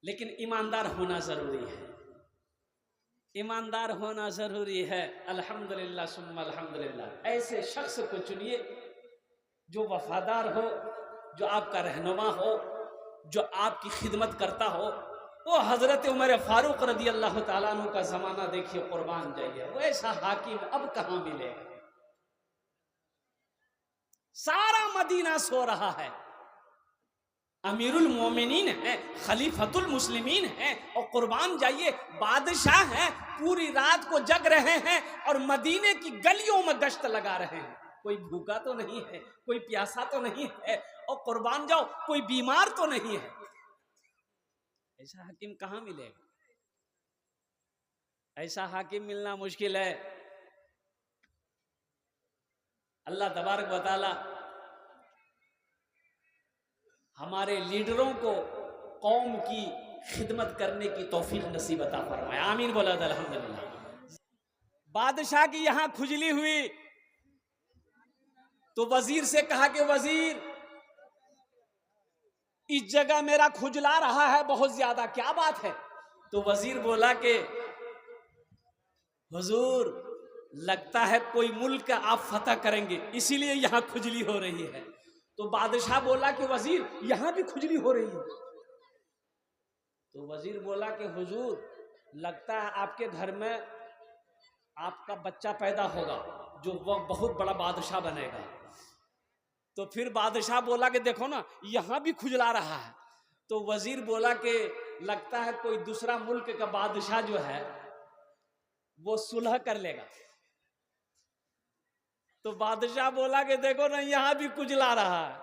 लेकिन ईमानदार होना ज़रूरी है, ईमानदार होना ज़रूरी है। अल्हम्दुलिल्लाह सुम्मा अल्हम्दुलिल्लाह। ऐसे शख्स को चुनिए जो वफादार हो, जो आपका रहनुमा हो, जो आपकी खिदमत करता हो। वो हज़रत उमर फारूक रदी अल्लाह ताला अन्हु का ज़माना देखिए, कुर्बान जाइए, वो ऐसा हाकिम अब कहाँ मिलेगा। सारा मदीना सो रहा है, अमीरुल मोमिनीन है, खलीफतुल मुस्लिमीन है, और कुर्बान जाइए बादशाह हैं, पूरी रात को जग रहे हैं और मदीने की गलियों में गश्त लगा रहे हैं। कोई भूखा तो नहीं है, कोई प्यासा तो नहीं है, और कुर्बान जाओ कोई बीमार तो नहीं है। ऐसा हाकिम कहाँ मिलेगा? ऐसा हाकिम मिलना मुश्किल है। अल्लाह तबारक व तआला हमारे लीडरों को कौम की खिदमत करने की तौफीक नसीब अता फरमाए, आमीन बोला अल्हम्दुलिल्लाह। बादशाह की यहां खुजली हुई तो वजीर से कहा कि वजीर, इस जगह मेरा खुजला रहा है बहुत ज्यादा, क्या बात है? तो वजीर बोला कि हुजूर, लगता है कोई मुल्क आप फतह करेंगे, इसीलिए यहां खुजली हो रही है। तो बादशाह बोला कि वजीर, यहां भी खुजली हो रही है। तो वजीर बोला कि हुजूर, लगता है आपके घर में आपका बच्चा पैदा होगा जो वह बहुत बड़ा बादशाह बनेगा। तो फिर बादशाह बोला कि देखो ना, यहां भी खुजला रहा है। तो वजीर बोला कि लगता है कोई दूसरा मुल्क का बादशाह जो है वो सुलह कर लेगा। तो बादशाह बोला कि देखो ना, यहां भी खुजला रहा है।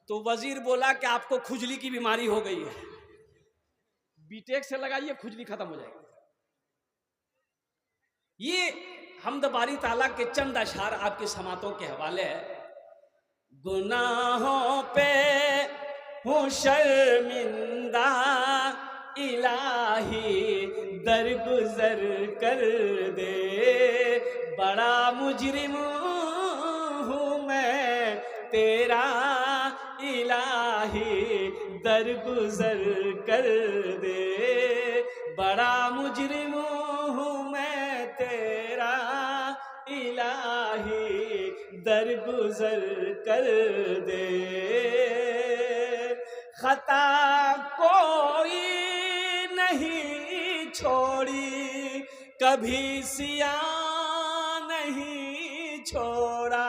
तो वजीर बोला कि आपको खुजली की बीमारी हो गई है, बीटेक से लगाइए, खुजली खत्म हो जाएगी। ये हमद बारी ताला के चंद अशार आपकी समातों के हवाले है। गुनाहों पे हूँ शर्मिंदा, इलाही दरगुजर कर दे, बड़ा मुजरिम हूँ मैं तेरा, इलाही दरगुजर कर दे, बड़ा मुजरिम हूँ मैं तेरा, इलाही दरगुजर कर दे। खता कोई नहीं छोड़ी, कभी सिया नहीं छोड़ा,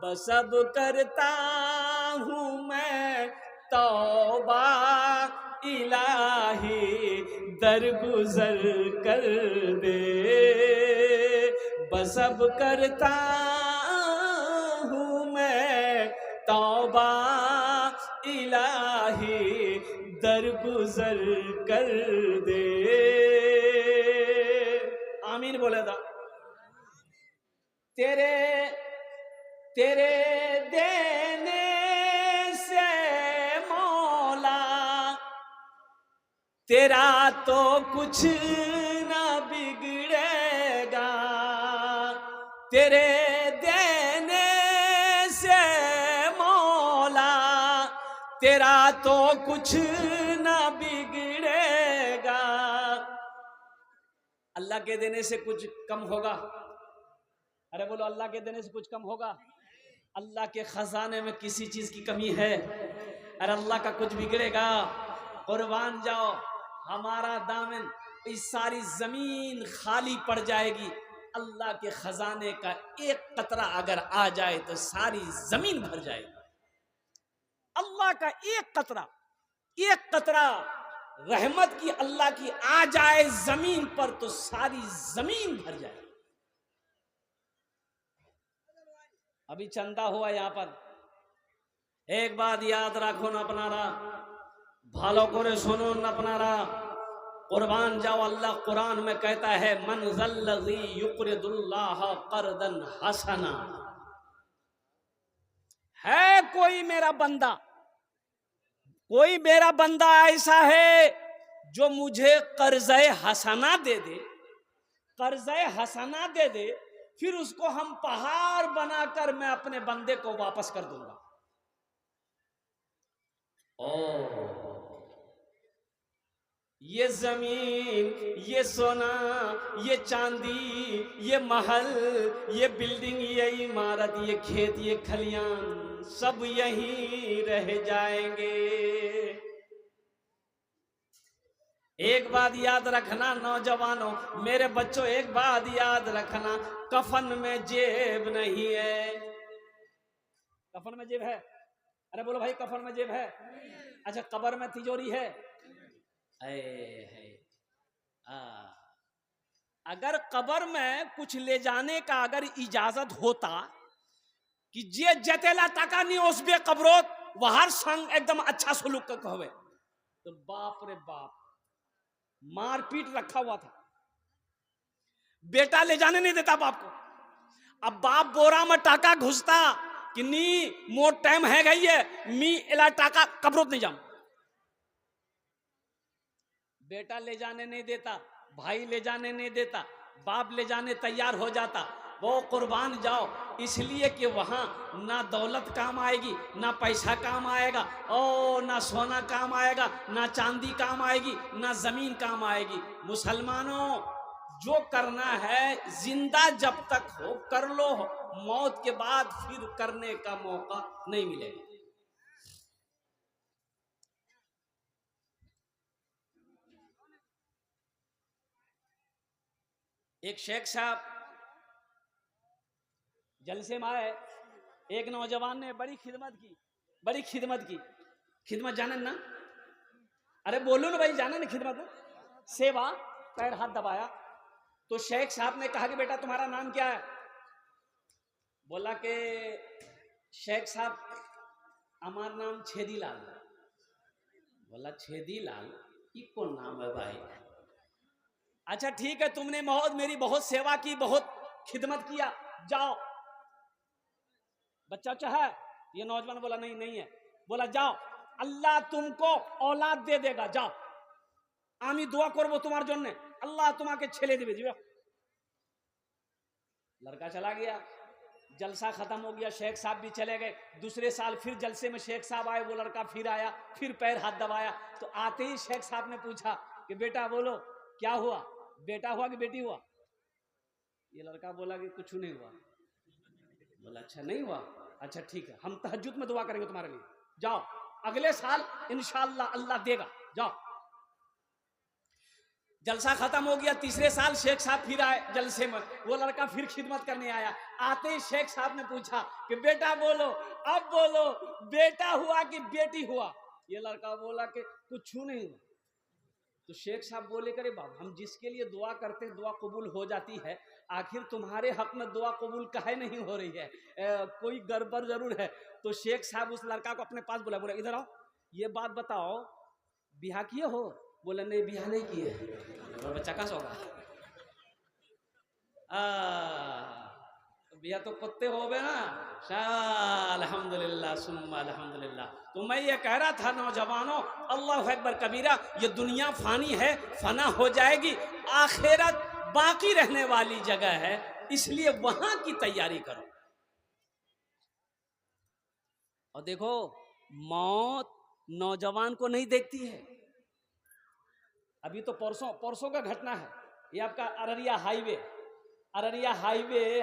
बस अब करता हूँ मैं तौबा, इलाही दरगुजर कर दे, बस अब करता हूँ मैं तौबा, इलाही दरगुजर कर दे। आमीन बोले था। तेरे तेरे देने से मौला, तेरा तो कुछ ना बिगड़ेगा, तेरे देने से मौला, तेरा तो कुछ ना बिगड़ेगा। अल्लाह के देने से कुछ कम होगा? अरे बोलो, अल्लाह के देने से कुछ कम होगा? अल्लाह के खजाने में किसी चीज की कमी है? अरे अल्लाह का कुछ बिगड़ेगा? कुर्बान जाओ, हमारा दामन, इस सारी जमीन खाली पड़ जाएगी, अल्लाह के खजाने का एक कतरा अगर आ जाए तो सारी जमीन भर जाएगी। अल्लाह का एक कतरा रहमत की अल्लाह की आ जाए जमीन पर तो सारी जमीन भर जाए। अभी चंदा हुआ यहां पर, एक बात याद रखो न अपनारा, भालो करे सुनो न अपनारा, कुर्बान जाओ, अल्लाह कुरान में कहता है, मन ज़ल्लज़ी युक़रिदुल्लाह क़र्दन हसना, है कोई मेरा बंदा, कोई मेरा बंदा ऐसा है जो मुझे कर्ज़े हसना दे दे, कर्ज़े हसना दे दे, फिर उसको हम पहाड़ बनाकर मैं अपने बंदे को वापस कर दूंगा। ओ ये जमीन, ये सोना, ये चांदी, ये महल, ये बिल्डिंग, ये इमारत, ये खेत, ये खलियान सब यहीं रह जाएंगे। एक बात याद रखना नौजवानों, मेरे बच्चों, एक बात याद रखना, कफन में जेब नहीं है। कफन में जेब है? अरे बोलो भाई, कफन में जेब है? अच्छा, कब्र में तिजोरी है? अगर कब्र में कुछ ले जाने का अगर इजाजत होता कि जे जतेला तका नहीं उसबे कब्रोत वहार संग एकदम अच्छा सलूक का कहवे, तो बाप रे बाप, मारपीट रखा हुआ था। बेटा ले जाने नहीं देता बाप को। अब बाप बोरा में टाका घुसता कि नी मोर टाइम है गई है, मी इला टाका कब्रोत नहीं जाऊं। बेटा ले जाने नहीं देता, भाई ले जाने नहीं देता, बाप ले जाने तैयार हो जाता, वो कुर्बान जाओ, इसलिए कि वहां ना दौलत काम आएगी, ना पैसा काम आएगा, ओ ना सोना काम आएगा, ना चांदी काम आएगी, ना जमीन काम आएगी। मुसलमानों, जो करना है जिंदा जब तक हो कर लो, मौत के बाद फिर करने का मौका नहीं मिलेगा। एक शेख साहब जलसे में आए, एक नौजवान ने बड़ी खिदमत की, बड़ी खिदमत की। खिदमत जाने ना? अरे बोलो ना भाई, जाने ना खिदमत, सेवा। पैर हाथ दबाया तो शेख साहब ने कहा कि बेटा तुम्हारा नाम क्या है? बोला कि शेख साहब हमारा नाम छेदी लाल। बोला छेदी लाल, ये कौन नाम है भाई? अच्छा ठीक है, तुमने मेरी बहुत सेवा की, बहुत खिदमत किया, जाओ। बच्चा अच्छा है? ये नौजवान बोला नहीं, नहीं है। बोला जाओ, अल्लाह तुमको औलाद दे देगा, जाओ, आमी दुआ करबो तुम्हार जन्ने, अल्लाह तुम्हारे छेले देवे दियो। लड़का चला गया, जलसा खत्म हो गया, शेख साहब भी चले गए। दूसरे साल फिर जलसे में शेख साहब आए, वो लड़का फिर आया, फिर पैर हाथ दबाया। तो आते ही शेख साहब ने पूछा कि बेटा बोलो क्या हुआ, बेटा हुआ कि बेटी हुआ? ये लड़का बोला कि कुछ नहीं हुआ। बोला अच्छा नहीं हुआ, अच्छा ठीक है, हम तहज्जुद में दुआ करेंगे तुम्हारे लिए, जाओ अगले साल इंशाअल्लाह अल्लाह देगा, जाओ। जलसा खत्म हो गया, तीसरे साल शेख साहब फिर आए जलसे में, वो लड़का फिर खिदमत करने आया। आते ही शेख साहब ने पूछा कि बेटा बोलो, अब बोलो बेटा हुआ कि बेटी हुआ? ये लड़का बोला कि कुछ नहीं हुआ। तो शेख साहब बोले करे बाप, हम जिसके लिए दुआ करते दुआ कबूल हो जाती है, आखिर तुम्हारे हक में दुआ कबूल काहे नहीं हो रही है? कोई गड़बड़ जरूर है। तो शेख साहब उस लड़का को अपने पास बुला, बोला इधर आओ, ये बात बताओ बिहा किए हो? बोला नहीं बिहा नहीं किए। बच्चा का होगा बिहा तो कुत्ते हो गए ना। अल्हम्दुलिल्लाह सुम्मा अल्हम्दुलिल्लाह। तो मैं ये कह रहा था नौजवानों, अल्लाह अकबर कबीरा, ये दुनिया फानी है, फना हो जाएगी, आखिरत बाकी रहने वाली जगह है, इसलिए वहां की तैयारी करो। और देखो, मौत नौजवान को नहीं देखती है। अभी तो परसों का घटना है, ये आपका अररिया हाईवे,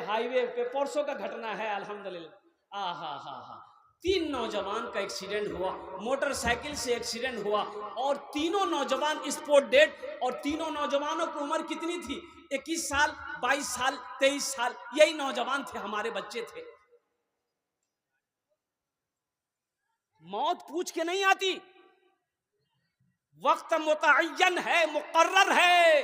हाईवे पे परसों का घटना है। अल्हम्दुलिल्लाह, हा 3 नौजवान का एक्सीडेंट हुआ, मोटरसाइकिल से एक्सीडेंट हुआ, और तीनों नौजवान स्पॉट डेड। और तीनों नौजवानों की उम्र कितनी थी? 21 साल, 22 साल, 23 साल, यही नौजवान थे, हमारे बच्चे थे। मौत पूछ के नहीं आती, वक्त मुतअय्यन है, मुकर्रर है।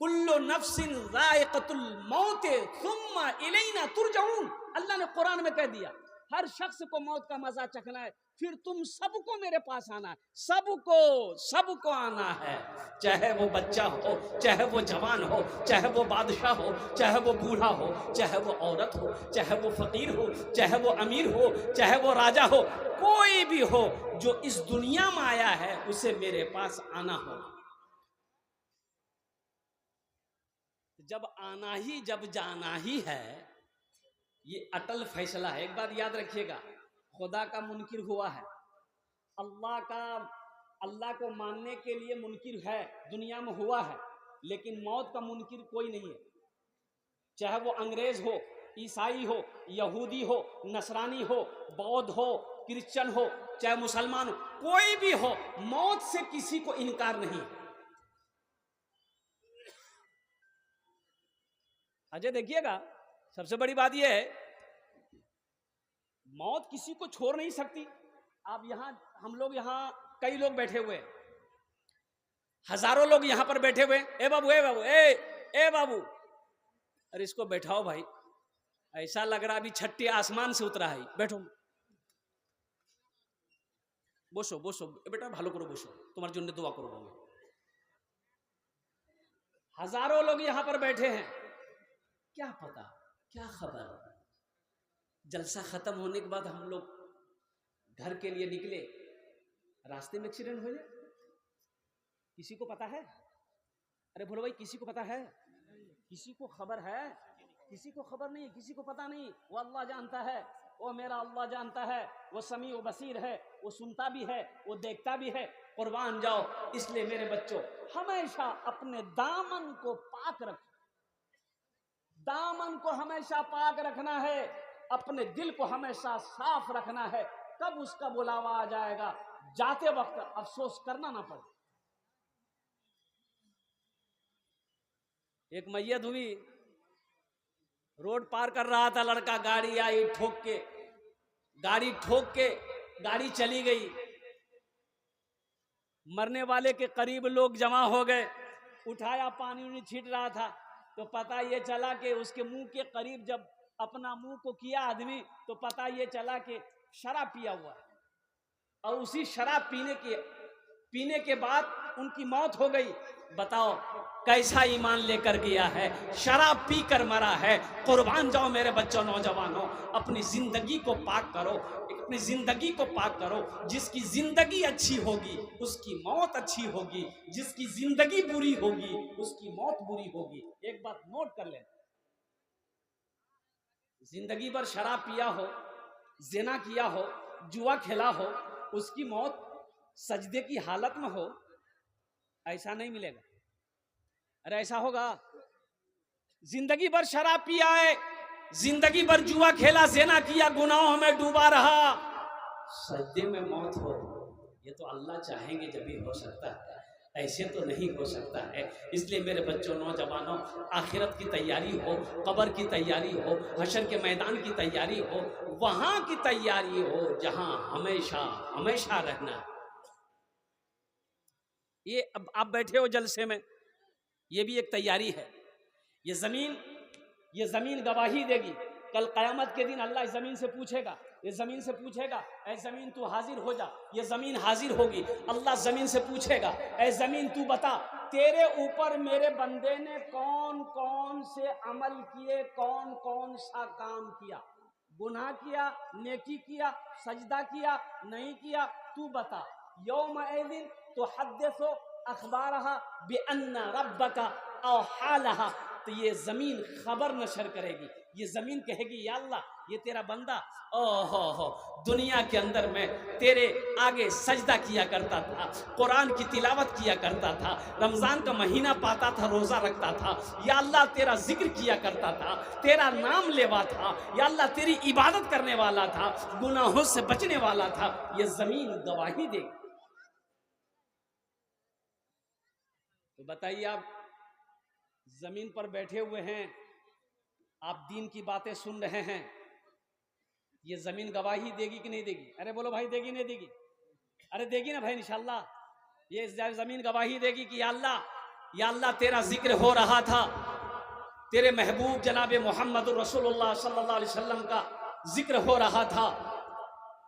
कुल्लु नफ्सिन ज़ाइक़तुल मौत सुम्मा इलैना तुरजऊन। अल्लाह ने कुरान में कह दिया, हर शख्स को मौत का मजा चखना है, फिर तुम सबको मेरे पास आना है, सबको आना है। चाहे वो बच्चा हो, चाहे वो जवान हो, चाहे वो बादशाह हो, चाहे वो बूढ़ा हो, चाहे वो औरत हो, चाहे वो फकीर हो, चाहे वो अमीर हो, चाहे वो राजा हो, कोई भी हो जो इस दुनिया में आया है, उसे मेरे पास आना हो। जब आना ही, जब जाना ही है, ये अटल फैसला है। एक बात याद रखिएगा, खुदा का मुनकिर हुआ है, अल्लाह का अल्लाह को मानने के लिए मुनकिर है, दुनिया में हुआ है, लेकिन मौत का मुनकिर कोई नहीं है। चाहे वो अंग्रेज हो, ईसाई हो, यहूदी हो, नसरानी हो, बौद्ध हो, क्रिश्चियन हो, चाहे मुसलमान हो, कोई भी हो, मौत से किसी को इनकार नहीं है। अजय देखिएगा, सबसे बड़ी बात यह है, मौत किसी को छोड़ नहीं सकती। आप यहां, हम लोग यहां कई लोग बैठे हुए हैं, हजारों लोग यहां पर बैठे हुए। ए बाबू, ए बाबू, ए बाबू, अरे इसको बैठाओ भाई, ऐसा लग रहा अभी छठी आसमान से उतरा है। बैठो, বসো বসো बेटा, ভালো করে বসো, তোমার জন্য दुआ করবো। हजारों लोग यहां पर बैठे हैं, क्या पता, क्या खबर, जलसा खत्म होने के बाद हम लोग घर के लिए निकले, रास्ते में एक्सीडेंट हो जाए, किसी को पता है? अरे बोलो भाई, किसी को पता है? किसी को खबर है? किसी को खबर नहीं, किसी को पता नहीं। वो अल्लाह जानता है, वो मेरा अल्लाह जानता है, वो समी व बसीर है, वो सुनता भी है, वो देखता भी है। कुर्बान जाओ। इसलिए मेरे बच्चों, हमेशा अपने दामन को पाक रखो, दामन को हमेशा पाक रखना है, अपने दिल को हमेशा साफ रखना है। कब उसका बुलावा आ जाएगा, जाते वक्त अफसोस करना ना पड़े। एक मैयत हुई, रोड पार कर रहा था लड़का, गाड़ी आई ठोक के, गाड़ी चली गई। मरने वाले के करीब लोग जमा हो गए, उठाया, पानी उनी छीट रहा था, तो पता ये चला कि उसके मुंह के करीब जब अपना मुंह को किया आदमी, तो पता ये चला कि शराब पिया हुआ है, और उसी शराब पीने के बाद उनकी मौत हो गई। बताओ कैसा ईमान लेकर गया है, शराब पीकर मरा है। कुर्बान जाओ मेरे बच्चों, नौजवानों, अपनी जिंदगी को पाक करो, अपनी जिंदगी को पाक करो। जिसकी जिंदगी अच्छी होगी उसकी मौत अच्छी होगी, जिसकी जिंदगी बुरी होगी उसकी मौत बुरी होगी। एक बात नोट कर लेना, जिंदगी भर शराब पिया हो, जिना किया हो, जुआ खेला हो, उसकी मौत सजदे की हालत में हो, ऐसा नहीं मिलेगा। अरे ऐसा होगा? जिंदगी भर शराब पिया है, जिंदगी भर जुआ खेला, ज़िना किया, गुनाहों में डूबा रहा, सजदे में मौत हो, ये तो अल्लाह चाहेंगे जब भी हो सकता है, ऐसे तो नहीं हो सकता है। इसलिए मेरे बच्चों, नौजवानों, आखिरत की तैयारी हो, कब्र की तैयारी हो, हशर के मैदान की तैयारी हो, वहां की तैयारी हो जहां हमेशा हमेशा रहना। ये अब आप बैठे हो जलसे में, ये भी एक तैयारी है। ये जमीन गवाही देगी। कल क़यामत के दिन अल्लाह इस जमीन से पूछेगा, ये जमीन से पूछेगा, ऐ जमीन तू हाजिर हो जा। ये जमीन हाजिर होगी। अल्लाह जमीन से पूछेगा, ऐ जमीन तू बता, तेरे ऊपर मेरे बंदे ने कौन कौन से अमल किए, कौन कौन सा काम किया, गुनाह किया, नेकी किया, सजदा किया, नहीं किया, तू बता। यौमइज़िन तुहद्दिसु अखबारहा बिअन्ना रब्बका औहा लहा। तो ये जमीन खबर नशर करेगी, ये जमीन कहेगी, या अल्लाह, ये तेरा बंदा ओहो दुनिया के अंदर में तेरे आगे सजदा किया करता था, कुरान की तिलावत किया करता था, रमजान का महीना पाता था, रोजा रखता था, या अल्लाह तेरा जिक्र किया करता था, तेरा नाम लेवा था, या अल्लाह तेरी इबादत करने वाला था, गुनाहों से बचने वाला था। ये जमीन गवाही देगी। तो बताइए, आप जमीन पर बैठे हुए हैं, आप दीन की बातें सुन रहे हैं, ये जमीन गवाही देगी कि नहीं देगी? अरे बोलो भाई, देगी नहीं देगी? अरे देगी ना भाई, इंशाल्लाह। ये जमीन गवाही देगी कि या अल्लाह तेरा जिक्र हो रहा था, तेरे महबूब जनाब मोहम्मद रसूलुल्लाह सल्लल्लाहु अलैहि वसल्लम का जिक्र हो रहा था,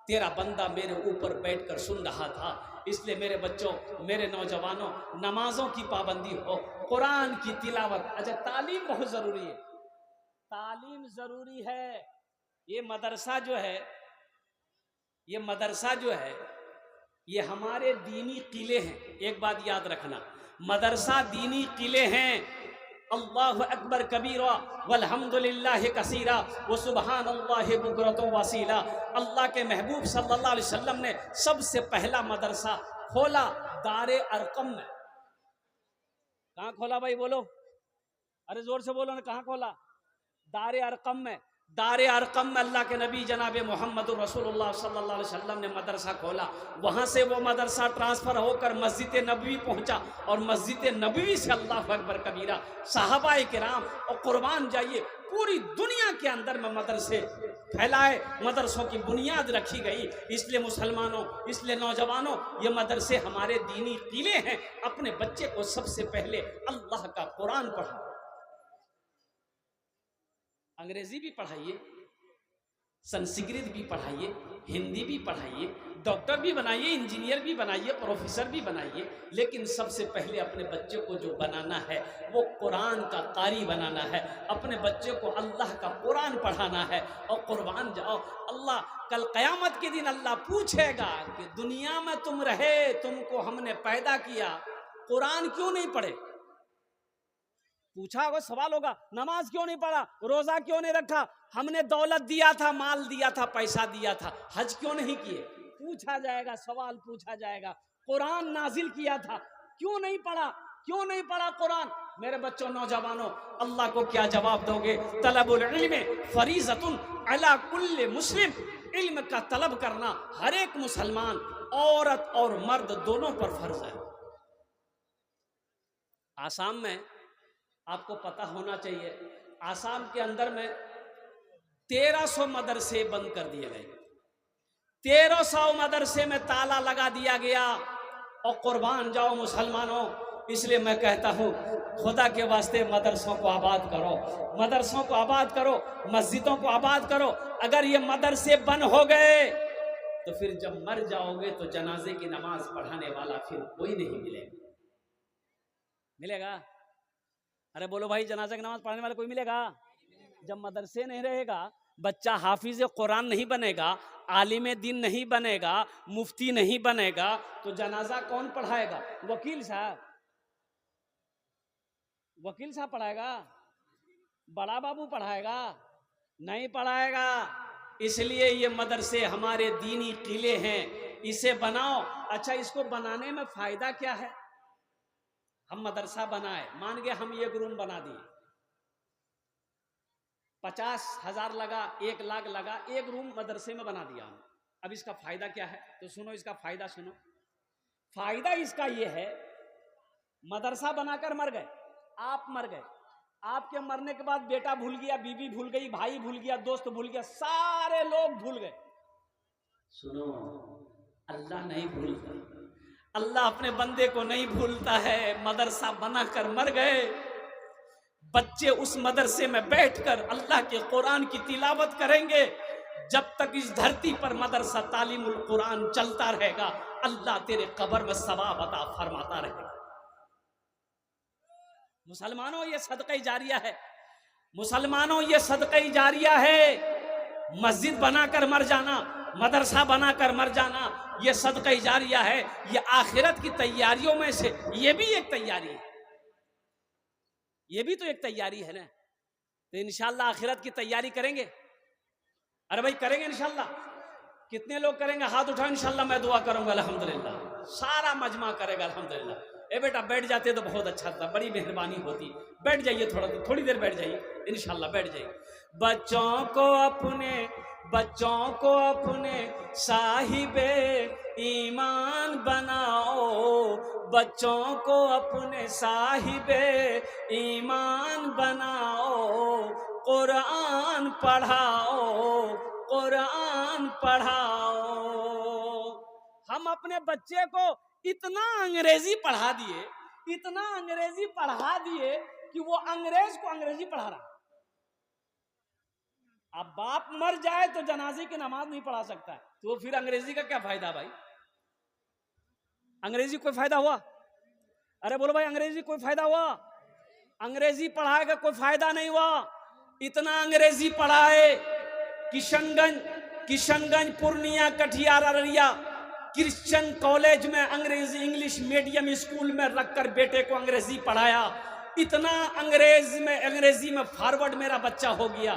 तेरा बंदा मेरे ऊपर बैठकर सुन रहा था। इसलिए मेरे बच्चों, मेरे नौजवानों, नमाजों की पाबंदी हो, कुरान की तिलावत। अच्छा, तालीम बहुत ज़रूरी है, तालीम ज़रूरी है। ये मदरसा जो है, ये हमारे दीनी किले हैं। एक बात याद रखना, मदरसा दीनी किले हैं। अल्लाहु अकबर कबीरा वल्हम्दुलिल्लाहि कसीरा व सुबहानल्लाहि बुकरतु वसीला। अल्लाह के महबूब सल्लल्लाहु अलैहि वसल्लम ने सबसे पहला मदरसा खोला दारे अरकम में। कहाँ खोला भाई बोलो, अरे जोर से बोलो ना, कहाँ खोला? दारे अरकम में। दारे अरकम में अल्लाह के नबी जनाब मोहम्मद रसूलुल्लाह सल्लल्लाहु अलैहि वसल्लम ने मदरसा खोला। वहाँ से वो मदरसा ट्रांसफ़र होकर मस्जिद नबवी पहुँचा और मस्जिद नबवी से अल्लाह अकबर कबीरा सहाबाए किराम और कुर्बान जाइए पूरी दुनिया के अंदर में मदरसे फैलाए, मदरसों की बुनियाद रखी गई। इसलिए मुसलमानों, इसलिए नौजवानों, ये मदरसे हमारे दीनी किले हैं। अपने बच्चे को सबसे पहले अल्लाह का कुरान पढ़ाओ। अंग्रेजी भी पढ़ाइए, संस्कृत भी पढ़ाइए, हिंदी भी पढ़ाइए, डॉक्टर भी बनाइए, इंजीनियर भी बनाइए, प्रोफेसर भी बनाइए, लेकिन सबसे पहले अपने बच्चे को जो बनाना है वो कुरान का कारी बनाना है। अपने बच्चे को अल्लाह का कुरान पढ़ाना है और कुर्बान जाओ। अल्लाह कल क़यामत के दिन अल्लाह पूछेगा कि दुनिया में तुम रहे, तुमको हमने पैदा किया, कुरान क्यों नहीं पढ़े? पूछा होगा, सवाल होगा, नमाज क्यों नहीं पढ़ा, रोजा क्यों नहीं रखा, हमने दौलत दिया था, माल दिया था, पैसा दिया था, हज क्यों नहीं किए? पूछा जाएगा, सवाल पूछा जाएगा। कुरान नाजिल किया था, क्यों नहीं पढ़ा, क्यों नहीं पढ़ा कुरान? मेरे बच्चों, नौजवानों, अल्लाह को क्या जवाब दोगे? तलबुल इल्म फरीज़तुन अला कुल्ले मुस्लिम। इल्म का तलब करना हर एक मुसलमान, औरत और मर्द दोनों पर फर्ज है। आसाम में आपको पता होना चाहिए, आसाम के अंदर में 1300 मदरसे बंद कर दिए गए। 1300 मदरसे में ताला लगा दिया गया। और कुर्बान जाओ मुसलमानों, इसलिए मैं कहता हूँ खुदा के वास्ते मदरसों को आबाद करो, मदरसों को आबाद करो, मस्जिदों को आबाद करो। अगर ये मदरसे बंद हो गए तो फिर जब मर जाओगे तो जनाजे की नमाज पढ़ाने वाला फिर कोई नहीं मिलेगा। मिलेगा? अरे बोलो भाई, जनाजा की नमाज पढ़ने वाला कोई मिलेगा? जब मदरसे नहीं रहेगा, बच्चा हाफिज कुरान नहीं बनेगा, आलिम दीन नहीं बनेगा, मुफ्ती नहीं बनेगा, तो जनाजा कौन पढ़ाएगा? वकील साहब, वकील साहब पढ़ाएगा? बड़ा बाबू पढ़ाएगा? नहीं पढ़ाएगा। इसलिए ये मदरसे हमारे दीनी किले हैं, इसे बनाओ। अच्छा, इसको बनाने में फायदा क्या है? हम मदरसा बनाए, मान गए हम एक रूम बना दिए, 50,000 लगा, 1 लाख लगा, एक रूम मदरसे में बना दिया हम। अब इसका फायदा क्या है? तो सुनो, इसका फायदा सुनो। फायदा इसका ये है, मदरसा बनाकर मर गए, आप मर गए, आपके मरने के बाद बेटा भूल गया, बीवी भूल गई, भाई भूल गया, दोस्त भूल गया, सारे लोग भूल गए। सुनो, अल्लाह नहीं भूलता, अल्लाह अपने बंदे को नहीं भूलता है। मदरसा बनाकर मर गए, बच्चे उस मदरसे में बैठकर अल्लाह के कुरान की तिलावत करेंगे। जब तक इस धरती पर मदरसा तालीमुल कुरान चलता रहेगा, अल्लाह तेरे कब्र में सवाब अता फरमाता रहेगा। मुसलमानों, ये सदका जारिया है। मुसलमानों, ये सदका जारिया है। मस्जिद बनाकर मर जाना, मदरसा बनाकर मर जाना, ये सदका जारिया है। ये आखिरत की तैयारियों में से ये भी एक तैयारी है, ये भी तो एक तैयारी है ना। तो इंशाअल्लाह आखिरत की तैयारी करेंगे। अरे भाई करेंगे इंशाअल्लाह। कितने लोग करेंगे? हाथ उठाओ। इंशाअल्लाह मैं दुआ करूंगा। अल्हम्दुलिल्लाह, सारा मजमा करेगा अल्हम्दुलिल्लाह। ए बेटा बैठ जाते तो बहुत अच्छा था, बड़ी मेहरबानी होती। बैठ जाइए, थोड़ी देर बैठ जाइए, इंशाअल्लाह बैठ जाइए। बच्चों को अपने साहिबे ईमान बनाओ, बच्चों को अपने साहिबे ईमान बनाओ, कुरान पढ़ाओ, कुरान पढ़ाओ। हम अपने बच्चे को इतना अंग्रेजी पढ़ा दिए, इतना अंग्रेजी पढ़ा दिए कि वो अंग्रेज को अंग्रेजी पढ़ा रहा। अब बाप मर जाए तो जनाजे की नमाज नहीं पढ़ा सकता है, तो फिर अंग्रेजी का क्या फायदा भाई? अंग्रेजी कोई फायदा हुआ? अरे बोलो भाई, अंग्रेजी कोई फायदा हुआ? अंग्रेजी पढ़ाएगा कोई फायदा नहीं हुआ। इतना अंग्रेजी पढ़ाए, किशनगंज, पूर्णिया, कटिहार, अररिया क्रिश्चियन कॉलेज में अंग्रेजी इंग्लिश मीडियम स्कूल में रखकर बेटे को अंग्रेजी पढ़ाया। इतना अंग्रेजी में फॉरवर्ड मेरा बच्चा हो गया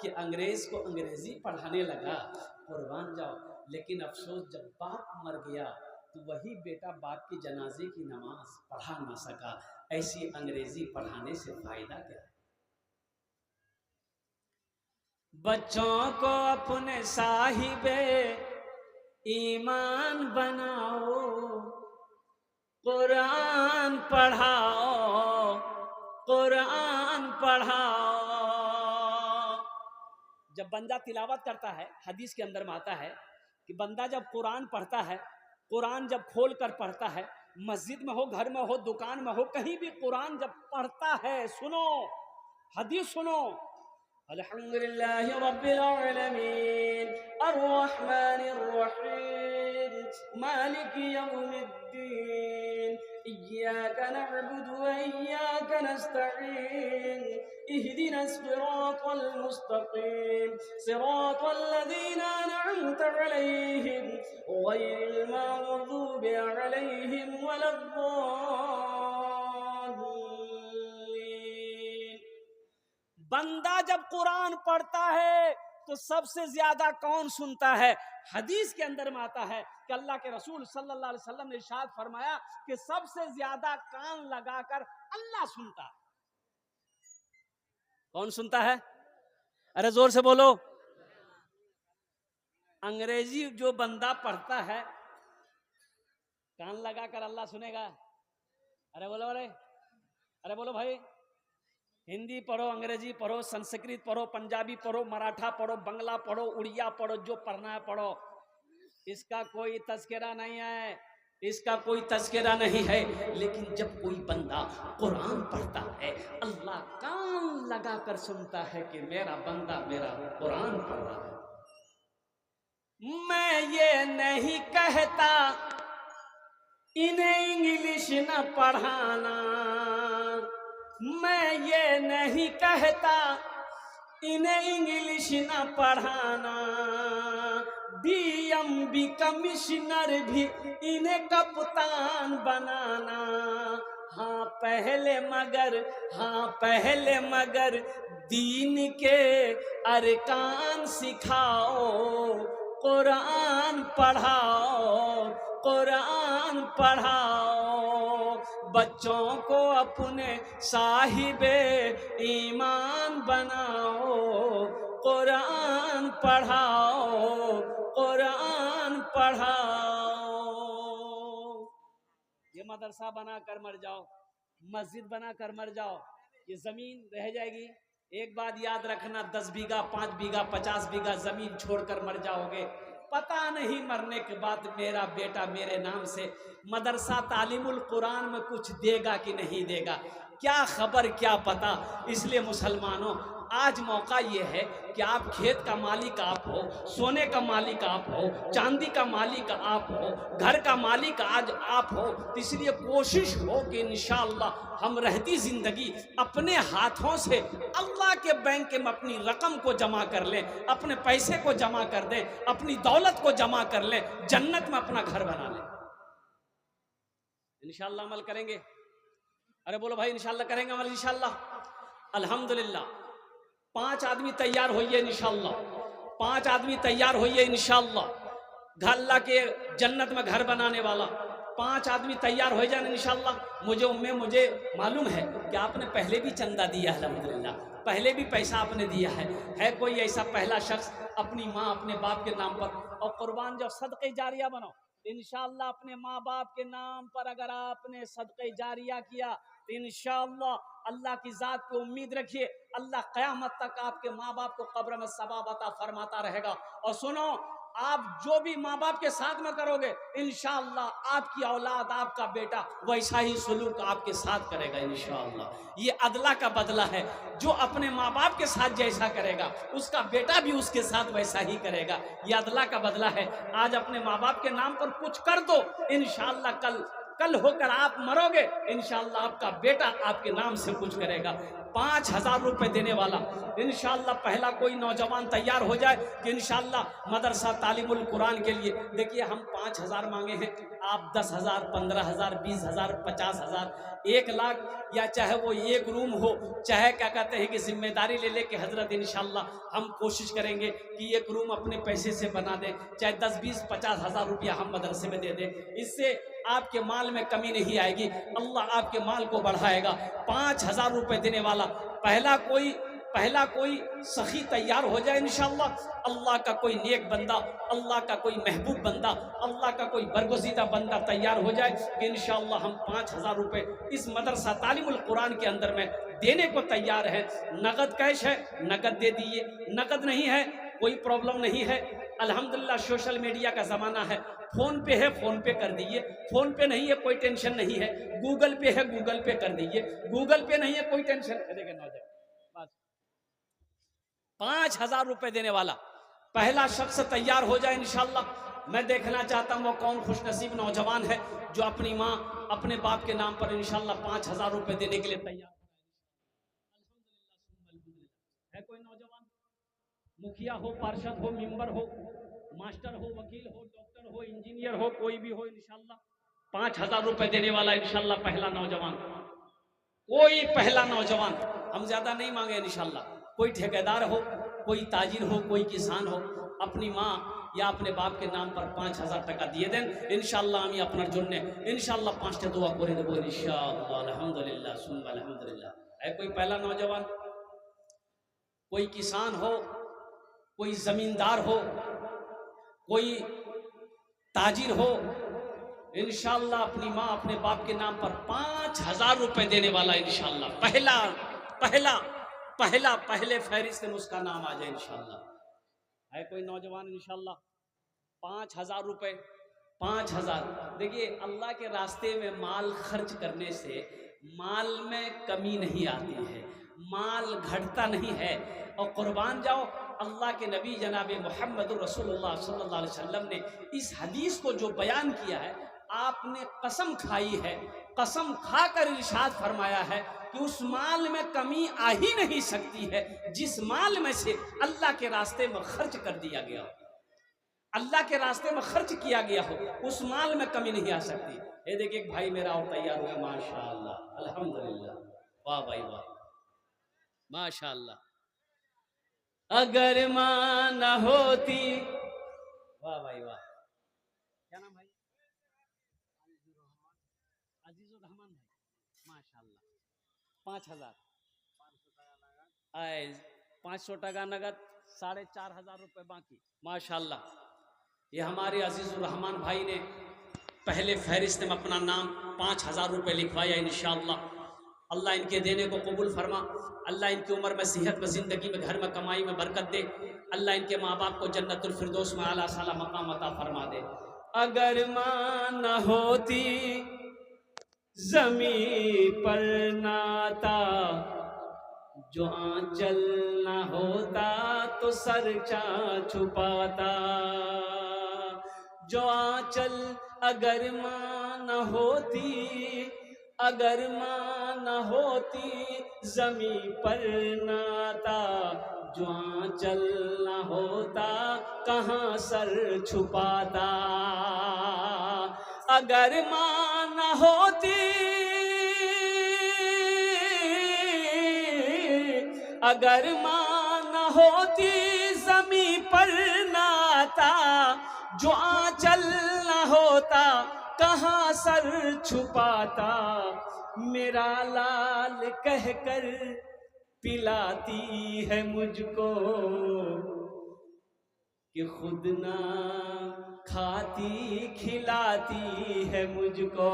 कि अंग्रेज को अंग्रेजी पढ़ाने लगा। कुर्बान जाओ। लेकिन अफसोस, जब बाप मर गया तो वही बेटा बाप की जनाजे की नमाज पढ़ा ना सका, ऐसी अंग्रेजी पढ़ाने से फायदा क्या है? बच्चों को अपने साहिबे ईमान बनाओ, कुरान पढ़ाओ, कुरान पढ़ाओ। जब बंदा तिलावत करता है, हदीस के अंदर में आता है कि बंदा जब कुरान पढ़ता है, कुरान जब खोल कर पढ़ता है, मस्जिद में हो, घर में हो, दुकान में हो, कहीं भी कुरान जब पढ़ता है, सुनो हदीस सुनो, अल्हम्दुलिल्लाहि रब्बिल आलमीन अर्रहमानिर रहीम मालिकि यौमिद्दीन इय्याका नअबुदु व इय्याका नस्तईन इहदिनस सिरातल मुस्तकीम सिरातल लज़ीना अनअमता अलैहिम गैरिल मग़दूबि अलैहिम वलद्दाल्लीन। बंदा जब कुरान पढ़ता है तो सबसे ज्यादा कौन सुनता है? हदीस के अंदर में आता है कि अल्लाह के रसूल सल्लल्लाहु अलैहि वसल्लम ने इरशाद फरमाया कि सबसे ज्यादा कान लगाकर अल्लाह सुनता है। कौन सुनता है? अरे जोर से बोलो। अंग्रेजी जो बंदा पढ़ता है, कान लगाकर अल्लाह सुनेगा? अरे बोलो, अरे बोलो भाई। हिंदी पढ़ो, अंग्रेजी पढ़ो, संस्कृत पढ़ो, पंजाबी पढ़ो, मराठा पढ़ो, बंगला पढ़ो, उड़िया पढ़ो, जो पढ़ना है पढ़ो, इसका कोई तस्करा नहीं है, इसका कोई तस्करा नहीं है। लेकिन जब कोई बंदा कुरान पढ़ता है, अल्लाह कान लगाकर सुनता है कि मेरा बंदा मेरा कुरान पढ़ रहा है। मैं ये नहीं कहता इन्हें इंग्लिश न पढ़ाना, मैं ये नहीं कहता इन्हें इंग्लिश न पढ़ाना, DMB कमिश्नर भी इन्हें कप्तान बनाना। हाँ पहले मगर दीन के अरकान सिखाओ, कुरान पढ़ाओ, कुरान पढ़ाओ। बच्चों को अपने साहिबे ईमान बनाओ, कुरान पढ़ाओ, कुरान पढ़ाओ। ये मदरसा बना कर मर जाओ, मस्जिद बना कर मर जाओ, ये जमीन रह जाएगी। एक बात याद रखना, 10 बीघा 5 बीघा 50 बीघा जमीन छोड़कर मर जाओगे, पता नहीं मरने के बाद मेरा बेटा मेरे नाम से मदरसा तालीमुल कुरान में कुछ देगा कि नहीं देगा, क्या खबर, क्या पता। इसलिए मुसलमानों, आज मौका ये है कि आप खेत का मालिक आप हो, सोने का मालिक आप हो, चांदी का मालिक आप हो, घर का मालिक आज आप हो। तो इसलिए कोशिश हो कि इंशाअल्लाह हम रहती जिंदगी अपने हाथों से अल्लाह के बैंक में अपनी रकम को जमा कर लें, अपने पैसे को जमा कर दें, अपनी दौलत को जमा कर लें, जन्नत में अपना घर बना लें। इंशाअल्लाह अमल करेंगे? अरे बोलो भाई, इंशाअल्लाह करेंगे अमल इंशाअल्लाह। अल्हम्दुलिल्लाह 5 आदमी तैयार होइए इंशाअल्लाह, 5 आदमी तैयार होइए इंशाअल्लाह। घर अल्लाह के जन्नत में घर बनाने वाला 5 आदमी तैयार हो जाए इंशाअल्लाह। मुझे मालूम है कि आपने पहले भी चंदा दिया है, अल्हम्दुलिल्लाह, पहले भी पैसा आपने दिया है कोई ऐसा पहला शख्स अपनी माँ अपने बाप के नाम पर, और कुर्बान जब सदक़े जारिया बनो इंशाअल्लाह, अपने माँ बाप के नाम पर अगर आपने सदक़े जारिया किया तो इंशाअल्लाह अल्लाह की ज़ात पे उम्मीद रखिए, अल्लाह क़यामत तक आपके माँ बाप को कब्र में सवाब अता फरमाता रहेगा। और सुनो, आप जो भी माँ बाप के साथ में करोगे इंशाअल्लाह आपकी औलाद, आपका बेटा वैसा ही सलूक आपके साथ करेगा इंशाअल्लाह। ये अदला का बदला है, जो अपने माँ बाप के साथ जैसा करेगा उसका बेटा भी उसके साथ वैसा ही करेगा। ये अदला का बदला है। आज अपने माँ बाप के नाम पर कुछ कर दो, इंशाअल्लाह कल होकर आप मरोगे, इंशाअल्लाह आपका बेटा आपके नाम से कुछ करेगा। 5000 रुपये देने वाला इंशाअल्लाह पहला कोई नौजवान तैयार हो जाए कि इंशाअल्लाह मदरसा तालीमुल कुरान के लिए। देखिए हम 5000 मांगे हैं, आप 10,000, 15,000, 20,000, 50,000, 1 लाख, या चाहे वो एक रूम हो, चाहे क्या कहते हैं कि जिम्मेदारी ले ले कि हजरत इंशाल्लाह हम कोशिश करेंगे कि एक रूम अपने पैसे से बना दें, चाहे 10, 20, 50,000 रुपया हम मदरसे में दे दें, इससे आपके माल में कमी नहीं आएगी, अल्लाह आपके माल को बढ़ाएगा। 5,000 रुपये देने वाला पहला कोई सखी तैयार हो जाए इंशाल्लाह, अल्लाह का कोई नेक बंदा, अल्लाह का कोई महबूब बंदा, अल्लाह का कोई बरगुज़ीदा बंदा तैयार हो जाए कि इंशाल्लाह हम 5,000 रुपये इस मदरसा तालीमुल कुरान के अंदर में देने को तैयार हैं। नगद कैश है, नगद दे दिए, नगद नहीं है कोई प्रॉब्लम नहीं है। अल्हम्दुलिल्लाह सोशल मीडिया का ज़माना है, फ़ोन पे है फ़ोन पे कर दीजिए, फ़ोन पे नहीं है कोई टेंशन नहीं है, गूगल पे है गूगल पे कर दीजिए, गूगल पे नहीं है कोई टेंशन। देखिए नौजवान 5,000 रुपये देने वाला पहला शख्स तैयार हो जाए इंशाल्लाह। मैं देखना चाहता हूँ वो कौन खुशनसीब नौजवान है जो अपनी माँ अपने बाप के नाम पर इंशाल्लाह 5,000 रुपये देने के लिए तैयार है। कोई नौजवान, मुखिया हो, पार्षद हो, मेंबर हो, मास्टर हो, वकील हो, डॉक्टर हो, इंजीनियर हो, कोई भी हो, इंशाल्लाह 5,000 रुपये देने वाला इंशाल्लाह पहला नौजवान, कोई पहला नौजवान, हम ज्यादा नहीं मांगे इंशाल्लाह। कोई ठेकेदार हो, कोई ताजिर हो, कोई किसान हो, अपनी माँ या अपने बाप के नाम पर 5,000 টাকা দিয়ে দেন इंशाल्लाह। আমি আপনার জন্য इंशाल्लाह 5টা দোয়া করে দেবো इंशाल्लाह। अल्हम्दुलिल्लाह सुम्मा अल्हम्दुलिल्लाह। है कोई पहला नौजवान, कोई किसान हो, कोई जमींदार हो, कोई ताजिर हो, इंशाल्लाह अपनी माँ अपने बाप के नाम पर 5,000 रुपये देने वाला इंशाल्लाह पहला पहला पहला पहले फहरिस्त में उसका नाम आ जाए इंशाल्लाह। है कोई नौजवान इंशाल्लाह 5,000 रुपये, 5,000। देखिए अल्लाह के रास्ते में माल खर्च करने से माल में कमी नहीं आती है, माल घटता नहीं है। और कुर्बान जाओ, अल्लाह के नबी जनाब मोहम्मद रसूलुल्लाह सल्लल्लाहु अलैहि वसल्लम ने इस हदीस को जो बयान किया है, आपने कसम खाई है, कसम खाकर इरशाद फरमाया है कि उस माल में कमी आ ही नहीं सकती है जिस माल में से अल्लाह के रास्ते में खर्च कर दिया गया हो, अल्लाह के रास्ते में खर्च किया गया हो, उस माल में कमी नहीं आ सकती। ये देखिए एक भाई मेरा और तैयार हुआ, माशाअल्लाह अल्हम्दुलिल्लाह, वाह भाई वाह, माशाअल्लाह। अगर माँ न होती, वाह भाई वाह, क्या नाम भाई? अजीजुर रहमान भाई, माशाअल्लाह। 5,000 आए, 500 টাকা नगद, 4,500 रुपये बाकी, माशाअल्लाह। ये हमारे अजीजुर रहमान भाई ने पहले फहरिस्त में अपना नाम 5,000 रुपये लिखवाया इंशाअल्लाह। अल्लाह इनके देने को कबूल फरमा, अल्लाह इनकी उम्र में सेहत में, ज़िंदगी में, घर में, कमाई में बरकत दे, अल्लाह इनके माँ बाप को जन्नतुल फिरदौस में आला साला मकाम अता फरमा दे। अगर माँ न होती ज़मीं पर नाता, जो आंचल न होता तो सर चा छुपाता, जो आंचल अगर माँ न होती, अगर माँ न होती जमी पर नाता, जो आंचल न होता कहाँ सर छुपाता। अगर माँ न होती, अगर माँ न होती जमी पर नाता, जो आंचल न होता कहाँ सर छुपाता। मेरा लाल कहकर पिलाती है मुझको कि खुद ना खाती खिलाती है मुझको।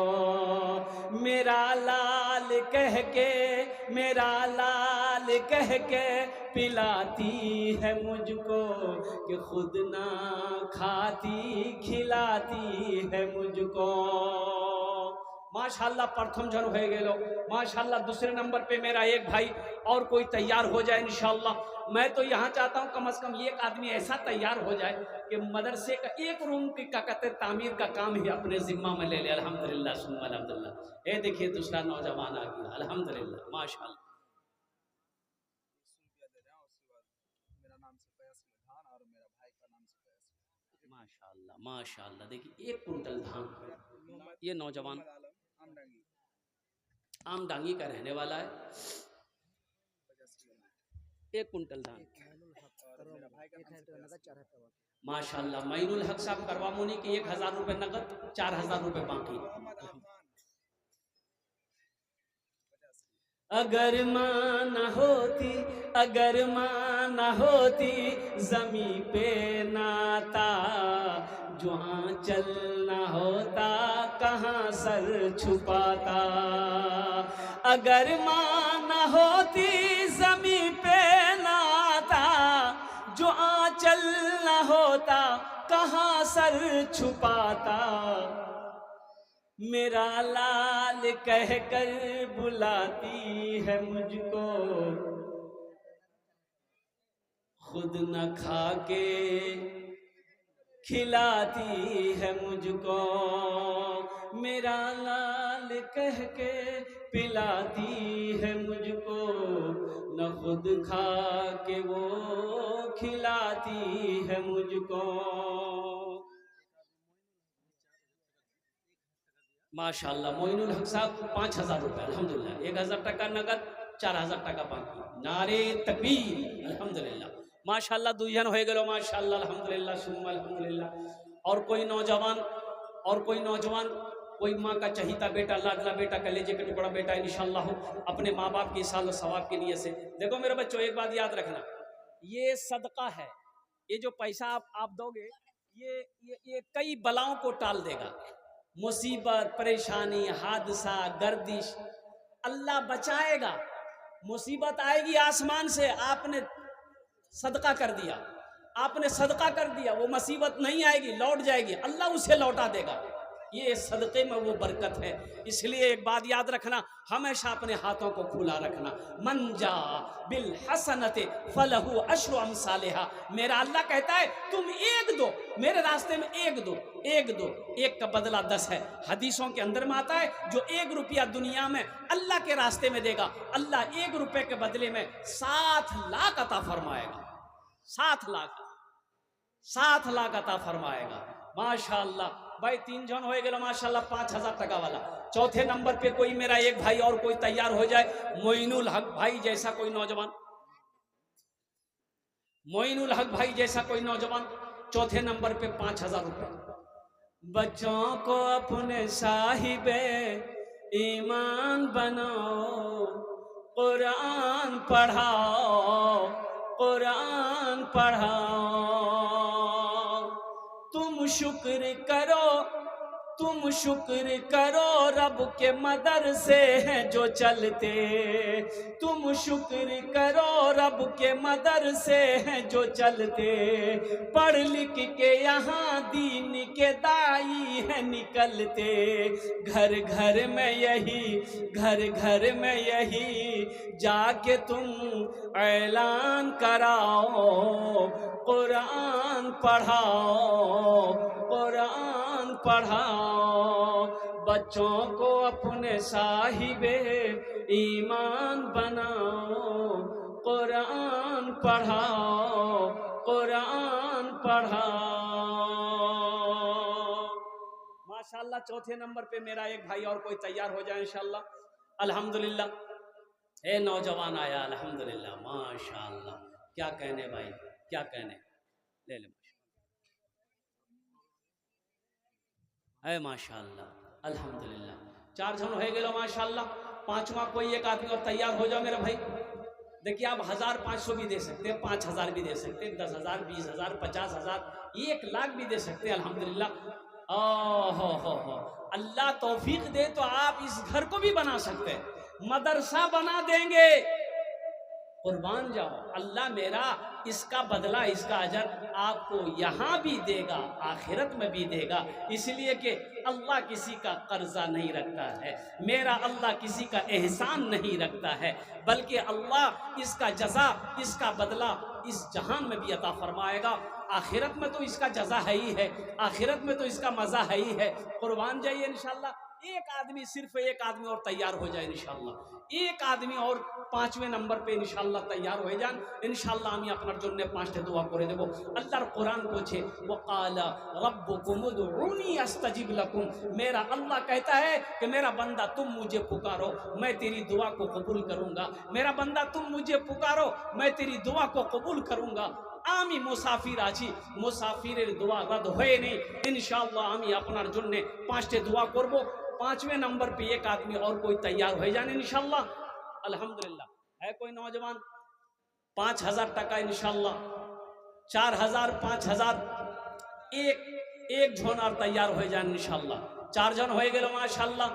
मेरा लाल कह के, मेरा लाल कह के पिलाती है मुझको कि खुद ना खाती खिलाती है मुझको। माशाल्लाह प्रथम जन हो गए, माशाल्लाह। दूसरे नंबर पे मेरा एक भाई और कोई तैयार हो जाए इंशाल्लाह। मैं तो यहाँ चाहता हूँ कम से कम एक आदमी ऐसा तैयार हो जाए कि मदरसे का एक रूम की क्या कहते तामीर का काम ही अपने जिम्मा में ले ले। अल्हम्दुलिल्लाह सुम्मा अल्हम्दुलिल्लाह। ये देखिए दूसरा नौजवान आ गया, अल्हम्दुलिल्लाह माशाल्लाह। माशाल्लाह माशाल्लाह। देखिए 1 कुंटल धान ये नौजवान आमडांगी का रहने वाला है। 1 कुंटल धान माशाल्लाह। मईनुल हक साहब करवा मुनी के 1000 रुपए नगद, 4000 रुपए बाकी। अगर माँ न होती, अगर माँ न होती जमी पे नाता, जो आंचल न होता कहाँ सर छुपाता। अगर माँ न होती जमी पे नाता, जो आंचल न होता कहाँ सर छुपाता। मेरा लाल कहकर बुलाती है मुझको, खुद न खा के खिलाती है मुझको। मेरा लाल कह के पिलाती है मुझको, न खुद खा के वो खिलाती है मुझको। माशाल्लाह। मोइनुल हक साहब 5000 रुपए अल्हम्दुलिल्लाह। 1000 टका नगद, 4000 टका बाकी। नारे तकबीर अल्हम्दुलिल्लाह। माशाल्लाह दुइजन हो गए माशाल्लाह अल्हम्दुलिल्लाह सुम्मा अल्हम्दुलिल्लाह। और कोई नौजवान कोई माँ का चहीता बेटा, लाडला बेटा, कलेजे का टुकड़ा बेटा इंशाल्लाह अपने माँ बाप की साल सवाब के लिए से। देखो मेरे बच्चों, एक बात याद रखना, ये सदका है। ये जो पैसा आप दोगे ये कई बलाओं को टाल देगा। मुसीबत, परेशानी, हादसा, गर्दिश अल्लाह बचाएगा। मुसीबत आएगी आसमान से, आपने सदका कर दिया, आपने सदका कर दिया, वो मुसीबत नहीं आएगी, लौट जाएगी, अल्लाह उसे लौटा देगा। ये सदक़े में वो बरकत है। इसलिए एक बात याद रखना, हमेशा अपने हाथों को खुला रखना। मन जा बिल हसनते फलहु अश्रु अमसालिहा। मेरा अल्लाह कहता है तुम एक दो, मेरे रास्ते में एक दो, एक का बदला 10 है। हदीसों के अंदर में आता है जो 1 रुपया दुनिया में अल्लाह के रास्ते में देगा, अल्लाह 1 रुपए के बदले में 7 लाख अता फरमाएगा। 7 लाख अता फरमाएगा। माशाअल्लाह भाई 3 जन हो गए माशाल्लाह 5000 टका वाला। चौथे नंबर पे कोई मेरा एक भाई और कोई तैयार हो जाए, मोइनुल हक भाई जैसा कोई नौजवान, मोइनुल हक भाई जैसा कोई नौजवान। चौथे नंबर पे 5000 रुपए। बच्चों को अपने साहिबे ईमान बनाओ, कुरान पढ़ाओ, कुरान पढ़ाओ। तुम शुक्र करो रब के मदरसे हैं जो चलते। तुम शुक्र करो रब के मदरसे हैं जो चलते। पढ़ लिख के यहाँ दीन के दाई हैं निकलते। घर घर में यही जाके तुम ऐलान कराओ, कुरान पढ़ाओ, कुरान पढ़ाओ। बच्चों को अपने साहिबे ईमान बनाओ, कुरान पढ़ाओ, कुरान पढ़ाओ। माशाल्लाह चौथे नंबर पे मेरा एक भाई और कोई तैयार हो जाए इंशाल्लाह अल्हम्दुलिल्लाह। ए नौजवान आया अल्हम्दुलिल्लाह माशाल्लाह। क्या कहने भाई, क्या कहने। ले ले है माशाल्लाह अल्हम्दुलिल्लाह। 4 जन हो गए माशाल्लाह। 5वां कोई एक आदमी और तैयार हो जाओ मेरे भाई। देखिए आप 1500 भी दे सकते हैं, 5000 भी दे सकते हैं, 10,000, 20,000, 50,000, 1 लाख भी दे सकते हैं अल्हम्दुलिल्लाह। हो अल्लाह तौफीक दे तो आप इस घर को भी बना सकते हैं, मदरसा बना देंगे। कुर्बान जाओ, अल्लाह मेरा इसका बदला, इसका अजर आपको यहाँ भी देगा, आखिरत में भी देगा। इसलिए कि अल्लाह किसी का कर्जा नहीं रखता है, मेरा अल्लाह किसी का एहसान नहीं रखता है, बल्कि अल्लाह इसका जज़ा, इसका बदला इस जहान में भी अता फरमाएगा। आखिरत में तो इसका जज़ा है ही है, आखिरत में तो इसका मज़ा है ही है। कुर्बान जाइए इंशाल्लाह। एक आदमी, सिर्फ एक आदमी और तैयार हो जाए इंशाल्लाह। एक आदमी और 5वें नंबर पे इंशाल्लाह तैयार हो जान इंशाल्लाह। আমি আপনার জন্য 5টা দোয়া করে দেব। আল্লাহর কোরআন বলছে ওয়াকালা রব্বুকুম উদউনি আস্তাজিব লাকুম। मेरा अल्लाह कहता है कि मेरा बंदा तुम मुझे पुकारो मैं तेरी दुआ को कबूल करूंगा। मेरा बंदा तुम मुझे पुकारो मैं तेरी दुआ को कबूल करूंगा। আমি মুসাফির আছি, মুসাফিরের দোয়া রদ হয় নেই इंशाल्लाह। আমি আপনার জন্য 5টে দোয়া করব। 5वें नंबर पे एक आदमी और कोई तैयार हो जाए इंशाल्लाह। अल्हम्दुलिल्लाह। है कोई नौजवान? 5000 টাকা इंशाल्लाह, 4000, 5000, एक झोन और तैयार हो जाए इंशाल्लाह। 4 जन हो गए माशाल्लाह।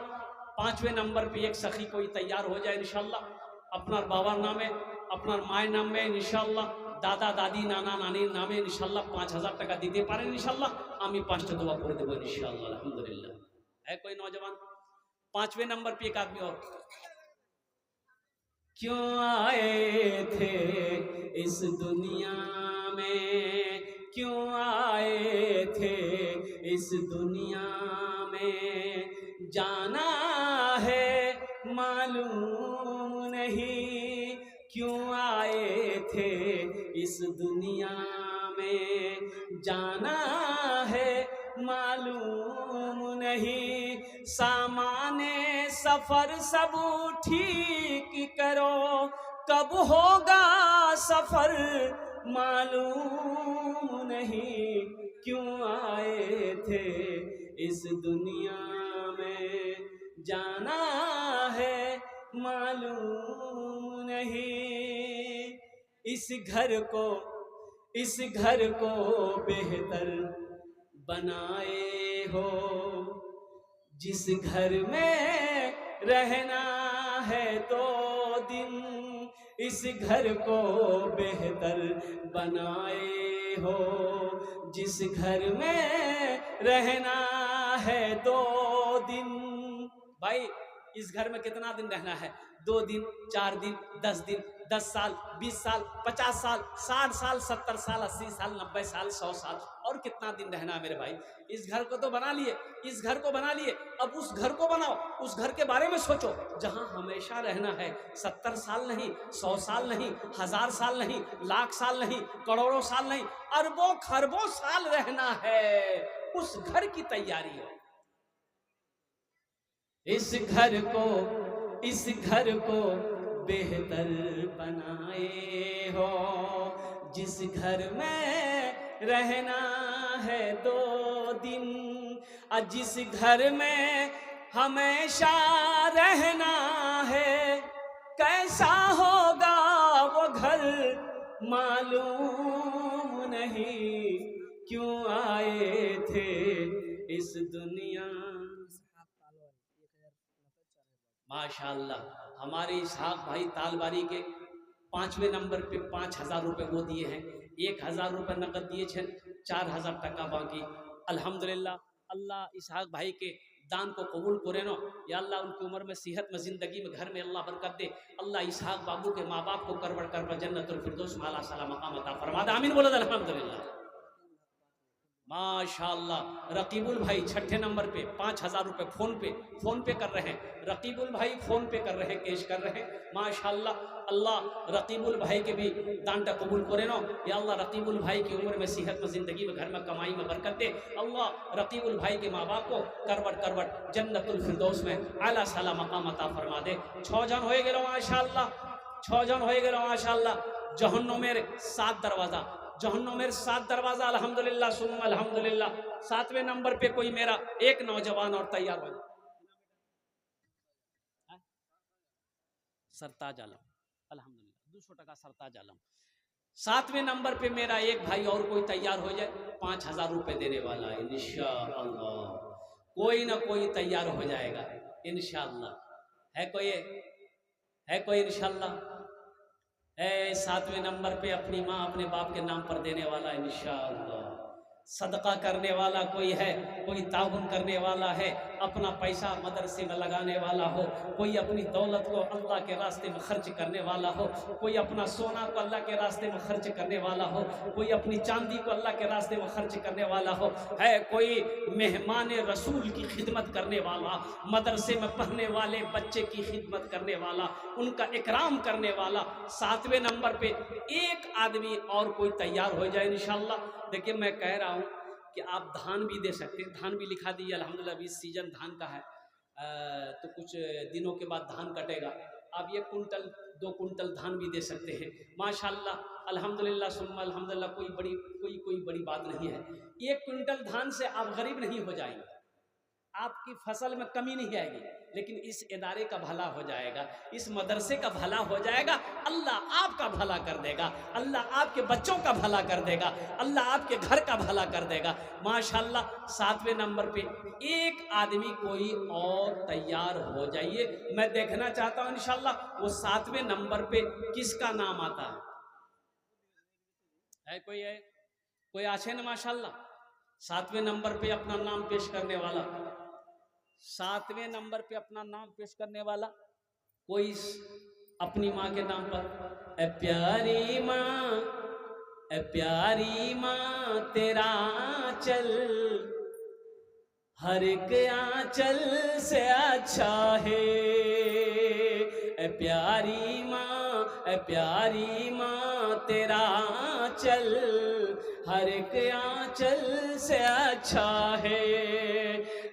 5वें नंबर पे एक सखी कोई तैयार हो जाए इंशाल्लाह। अपना बाबार नामे, अपना मायर नामे इंशाल्लाह, दादा दादी नाना नानीर नामे इंशाल्लाह 5000 টাকা দিতে পারেন इंशाल्लाह। আমি 5টা দোয়া করে দেব इंशाल्लाह। अल्हम्दुलिल्लाह। है कोई नौजवान? 5वें नंबर पे एक आदमी और। क्यों आए थे इस दुनिया में, क्यों आए थे इस दुनिया में, जाना है मालूम नहीं। क्यों आए थे इस दुनिया में, जाना है मालूम नहीं। सामाने सफर सब ठीक करो, कब होगा सफर मालूम नहीं। क्यों आए थे इस दुनिया में, जाना है मालूम नहीं। इस घर को बेहतर बनाए हो, जिस घर में रहना है 2 दिन। इस घर को बेहतर बनाए हो, जिस घर में रहना है 2 दिन। भाई इस घर में कितना दिन रहना है? 2 दिन, 4 दिन, 10 दिन, 10 साल, 20 साल, 50 साल, 60 साल, 70 साल, 80 साल, 90 साल, 100 साल, और कितना दिन रहना है मेरे भाई? इस घर को तो बना लिए, इस घर को बना लिए, अब उस घर को बनाओ, उस घर के बारे में सोचो जहां हमेशा रहना है। 70 साल नहीं, 100 साल नहीं, 1000 साल नहीं, लाख साल नहीं, करोड़ों साल नहीं, अरबों खरबों साल रहना है। उस घर की तैयारी हो। इस घर को बेहतर बनाए हो, जिस घर में रहना है 2 दिन। और जिस घर में हमेशा रहना है, कैसा होगा वो घर मालूम नहीं। क्यों आए थे इस दुनिया। माशाअल्लाह हमारे इसहाक भाई तालबारी के 5वें नंबर पे 5000 रुपये वो दिए हैं। 1000 रुपये नकद दिए छे, 4000 টাকা बाकी। अल्हम्दुलिल्लाह अल्लाह इसहाक भाई के दान को कबूल करे नो। या अल्लाह उनकी उम्र में, सेहत में, ज़िंदगी में, घर में अल्लाह बरकत दे। अल्लाह इसहाक बाबू के माँ बाप को करवड़ कर जन्नतुल फिरदौस में आला साला मकाम अता फरमा दे। आमीन बोलो अल्हम्दुलिल्लाह। माशाअल्लाह रकीबुल भाई 6ठे नंबर पे 5000 रुपये फ़ोन पे कर रहे हैं। रकीबुल भाई फ़ोन पे कर रहे हैं, कैश कर रहे हैं। माशाअल्लाह अल्लाह रकीबुल भाई के भी दानटा कबूल करे नो। या अल्लाह रकीबुल भाई की उम्र में, सेहत में, ज़िंदगी में, घर में, कमाई में बरकत दे। अल्लाह रकीबुल भाई के माँ बाप को करवट जन्नतुल फिरदौस में आला साला मकाम अता फरमा दे। 6 जन हो गए माशाअल्लाह, 6 जन हो गए माशाअल्लाह। जहन्नुमेर 7 दरवाज़ा, जहन्नुमेर 7 दरवाज़ा। अल्हम्दुलिल्लाह सुम्मा अल्हम्दुलिल्लाह। 7वें नंबर पे कोई मेरा एक नौजवान और तैयार हो जाए। सरताज आलम अल्हम्दुलिल्लाह 200 টাকা सरताज आलम। 7वें नंबर पे मेरा एक भाई और कोई तैयार हो जाए, 5000 रुपये देने वाला है इंशाअल्लाह। कोई ना कोई तैयार हो जाएगा इंशाअल्लाह। है कोई इंशाअल्लाह? 7वें नंबर पे अपनी माँ अपने बाप के नाम पर देने वाला इंशाअल्लाह। सदका करने वाला कोई है, कोई ताउन करने वाला है, अपना पैसा मदरसे में लगाने वाला हो, कोई अपनी दौलत को अल्लाह के रास्ते में खर्च करने वाला हो, कोई अपना सोना को अल्लाह के रास्ते में खर्च करने वाला हो, कोई अपनी चांदी को अल्लाह के रास्ते में खर्च करने वाला हो, है कोई मेहमान रसूल की खिदमत करने वाला, मदरसे में पढ़ने वाले बच्चे की खिदमत करने वाला, उनका इकराम करने वाला, 7वें नंबर पे एक आदमी और कोई तैयार हो जाए इंशाअल्लाह। देखिए मैं कह रहा हूँ कि आप धान भी दे सकते हैं, धान भी लिखा दीजिए। अल्हम्दुलिल्लाह अभी सीजन धान का है, तो कुछ दिनों के बाद धान कटेगा, आप 1 कुंटल 2 कुंटल धान भी दे सकते हैं माशाअल्लाह। अल्हम्दुलिल्लाह सुम्मा अल्हम्दुलिल्लाह, कोई बड़ी बात नहीं है। 1 कुंटल धान से आप गरीब नहीं हो जाएंगे, आपकी फसल में कमी नहीं आएगी, लेकिन इस इदारे का भला हो जाएगा, इस मदरसे का भला हो जाएगा, अल्लाह आपका भला कर देगा, अल्लाह आपके बच्चों का भला कर देगा, अल्लाह आपके घर का भला कर देगा माशाअल्लाह। 7वें नंबर पे एक आदमी कोई और तैयार हो जाइए, मैं देखना चाहता हूं इंशाअल्लाह वो 7वें नंबर पे किसका नाम आता है। कोई आछे न माशाअल्लाह 7वें नंबर पे अपना नाम पेश करने वाला, 7वें नंबर पे अपना नाम पेश करने वाला कोई अपनी माँ के नाम पर, ए प्यारी माँ तेरा आंचल हर एक आंचल से अच्छा है, ए प्यारी माँ तेरा आंचल हर एक आंचल से अच्छा है,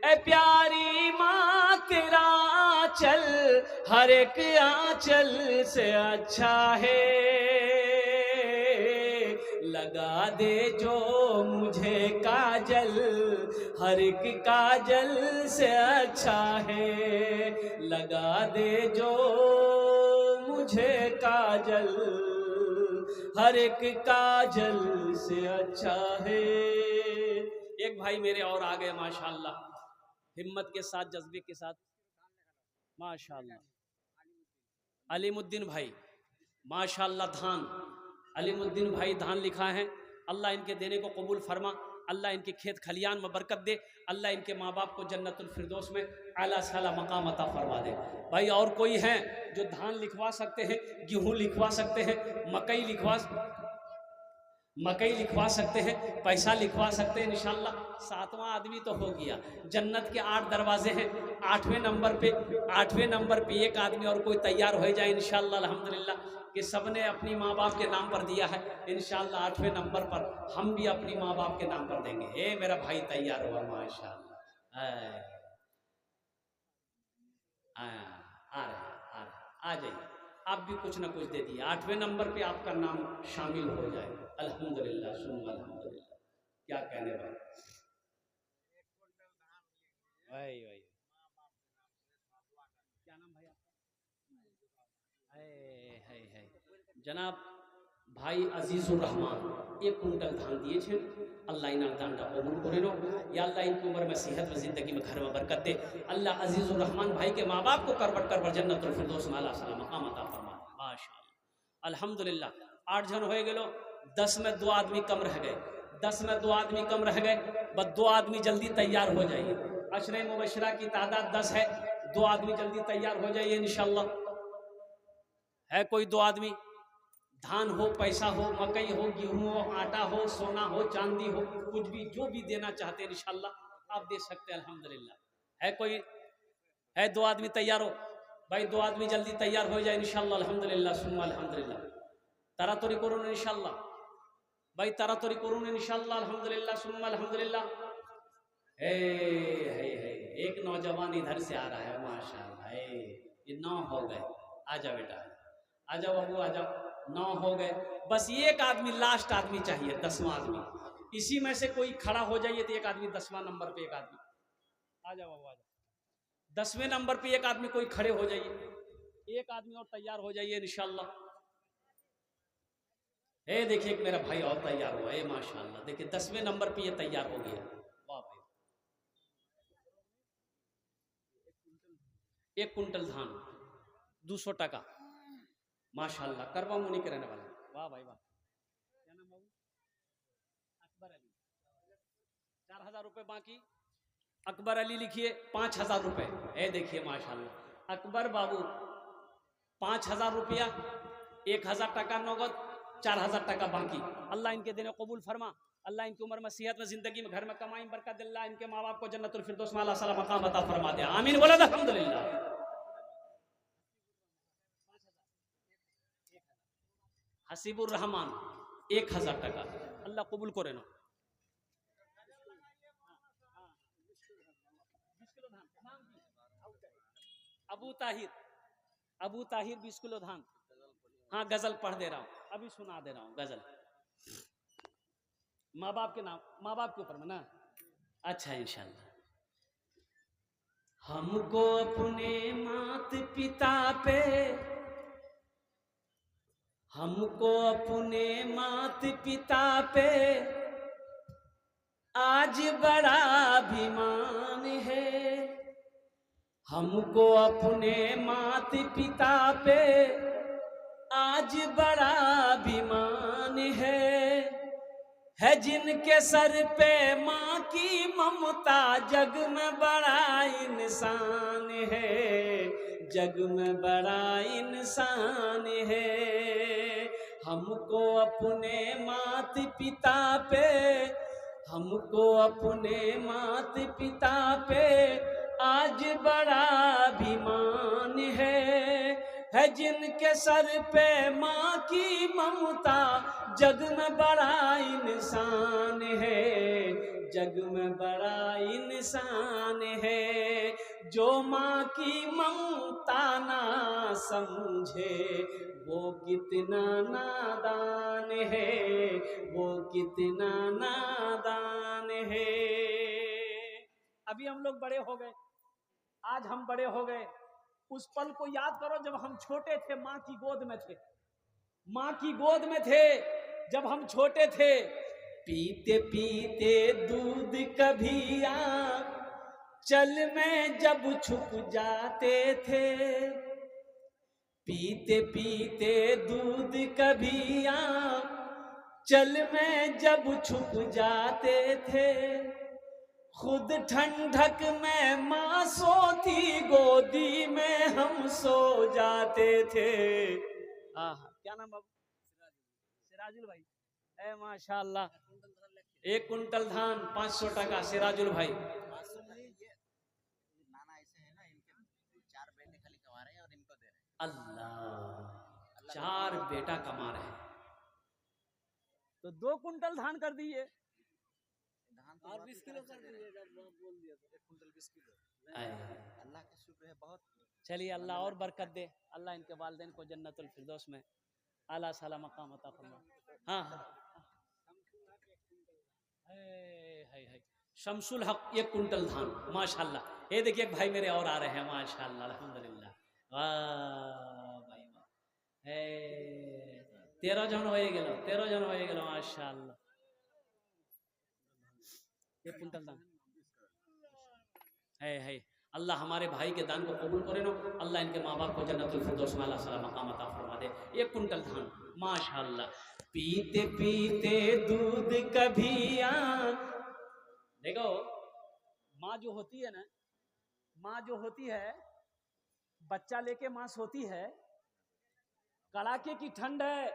ए प्यारी माँ तेरा आंचल हर एक आंचल से अच्छा है, लगा दे जो मुझे काजल हर एक काजल से अच्छा है, लगा दे जो मुझे काजल हर एक काजल से अच्छा है। एक भाई मेरे और आ गए माशाअल्लाह, हिम्मत के साथ जज्बे के साथ माशाअल्लाह, अलीमुद्दीन भाई माशाअल्लाह धान, अलीमुद्दीन भाई धान लिखा है, अल्लाह इनके देने को कबूल फरमा, अल्लाह इनके खेत खलियान में बरकत दे, अल्लाह इनके माँ बाप को जन्नतुल फिरदौस में आला साला मकाम अता फरमा दे। भाई और कोई हैं जो धान लिखवा सकते हैं, गेहूँ लिखवा सकते हैं, मकई लिखवा सकते हैं, पैसा लिखवा सकते हैं इंशाअल्लाह। 7वां आदमी तो हो गया, जन्नत के 8 दरवाजे हैं, 8वें नंबर पे एक आदमी और कोई तैयार हो जाए इंशाअल्लाह अल्हम्दुलिल्लाह, कि सबने अपनी माँ बाप के नाम पर दिया है इंशाअल्लाह। 8वें नंबर पर हम भी अपनी माँ बाप के नाम पर देंगे। ए मेरा भाई तैयार हुआ माशाअल्लाह, आ जाइए, आप भी कुछ ना कुछ दे दिए, 8वें नंबर पे आपका नाम शामिल हो जाए अल्हम्दुलिल्लाह सुम्मा अल्हम्दुलिल्लाह। क्या कहने भाई क्या नाम भाई आपका? जनाब भाई अजीजुर रहमान 1 कुंटल धान दिए छे, अल्लाह इना दानटा कबूल करे नो, या अल्लाह इनकी उम्र में सेहत में जिंदगी में घर में बरकत दे, अल्लाह अजीजुर रहमान भाई के माँ बाप को करवट कर जन्नतुल फिरदौस में आला साला मकाम अता फरमा माशाअल्लाह अल्हम्दुलिल्लाह। 8 जन हो गेलो, 10 में 2 आदमी कम रह गए, 10 में 2 आदमी कम रह गए, बस 2 आदमी जल्दी तैयार हो जाइए। अशरे मुबशरा की तादाद 10 है, 2 आदमी जल्दी तैयार हो जाइए इंशाअल्लाह। है कोई 2 आदमी, धान हो, पैसा हो, मकई हो, गेहूं हो, आटा हो, सोना हो, चांदी हो, कुछ भी जो भी देना चाहते हैं इंशाअल्लाह आप दे सकते हैं अल्हम्दुलिल्लाह। है कोई, है 2 आदमी तैयार हो भाई, 2 आदमी जल्दी तैयार हो जाए इंशाअल्लाह अल्हम्दुलिल्लाह सुम्मा अल्हम्दुलिल्लाह। तारातोरी करुन इंशाअल्लाह भाई, तारातोरी करुन इंशाअल्लाह अल्हम्दुलिल्लाह सुम्मा अल्हम्दुलिल्लाह। है एक नौजवान इधर से आ रहा है माशाअल्लाह, ये 9 हो गए, आजा बेटा, आजा बाबू आजा, 9 हो गए, बस एक आदमी लास्ट आदमी चाहिए, 10वां आदमी, इसी में से कोई खड़ा हो जाइए तो एक आदमी 10वां नंबर पे, एक आदमी आजा बाबू आजा, 10वें नंबर पे एक आदमी कोई खड़े हो जाइए, एक आदमी और तैयार हो जाइए इंशाअल्लाह। देखिए एक मेरा भाई और तैयार हुआ है माशाअल्लाह, देखिए 10वें नंबर पे ये तैयार हो गया, वाह भाई। 1 कुंटल धान 200 टका माशाअल्लाह, करवा मुनि के रहने वाला, वाह भाई वाह। क्या नाम बाबू? अकबर अली। 4000 रुपये बाकी, अकबर अली लिखिए 5,000 रुपए। ए देखिए माशाल्लाह, अकबर बाबू 5,000 रुपया, 1,000 टका नगद, 4,000 टका बाकी। अल्लाह इनके देने कबूल फरमा, अल्लाह इनकी उम्र में, सेहत में, जिंदगी में, घर में कमाई में बरकत दे, अल्लाह इनके माँ बाप को जन्नतुल फिरदौस में आला साला मकाम अता फरमा दे। आमीन बोला अल्हम्दुलिल्लाह। हसीबुर रहमान 1,000 टका, अल्लाह कबूल करे ना। अबू ताहिर, अबू ताहिर 20 किलो धान। हाँ गजल पढ़ दे रहा हूँ, अभी सुना दे रहा हूँ गजल, माँ बाप के नाम, माँ बाप के ऊपर में ना। अच्छा इंशाल्लाह। हमको अपने मात पिता पे, हमको अपने मात पिता पे आज बड़ा अभिमान है। हमको अपने मात पिता पे आज बड़ा अभिमान है जिनके सर पे माँ की ममता, जग में बड़ा इंसान है, जग में बड़ा इंसान है। हमको अपने मात पिता पे, हमको अपने मात पिता पे आज बड़ा अभिमान है जिनके सर पे माँ की ममता, जग में बड़ा इंसान है, जग में बड़ा इंसान है। जो माँ की ममता ना समझे वो कितना नादान है, वो कितना नादान है। अभी हम लोग बड़े हो गए, आज हम बड़े हो गए। उस पल को याद करो जब हम छोटे थे, माँ की गोद में थे, माँ की गोद में थे जब हम छोटे थे। पीते पीते दूध कभी आंचल में जब छुप जाते थे, पीते पीते दूध कभी आंचल में जब छुप जाते थे। खुद ठंडक में माँ सोती, गोदी में हम सो जाते थे। क्या नाम बाबू? सिराजुल भाई। ए माशाअल्लाह, 1 कुंटल धान 500 टका। सिराजुल भाई अल्लाह, 4 बेटा कमा रहे हैं तो 2 कुंटल धान कर दिए और 20 किलो कर दिए। बोल दिया तो 1 कुंटल 20 किलो। अल्लाह का शुक्र है बहुत। चलिए अल्लाह और बरकत दे, अल्लाह इनके वालिदैन को जन्नतुल फिरदौस में आला साला मकाम अता फरमा। हाँ है शमसुल हक 1 कुंटल धान माशाल्लाह। ये देखिए एक भाई मेरे और आ रहे हैं माशाल्लाह अल्हम्दुलिल्लाह। वाह भाई वाह, 13 जन हो गेल, 13 जन हो गेल माशाल्लाह। 1 कुंटल दान है। अल्लाह हमारे भाई के दान को कबूल करे ना, अल्लाह इनके माँ बाप को जन्नतुल फिरदौस में अल्लाह सलाम मकाम अता फरमा दे। 1 कुंटल धान माशाल्लाह। पीते पीते दूध कभी देखो माँ जो होती है ना, माँ जो होती है, बच्चा लेके माँ सोती है, कड़ाके की ठंड है,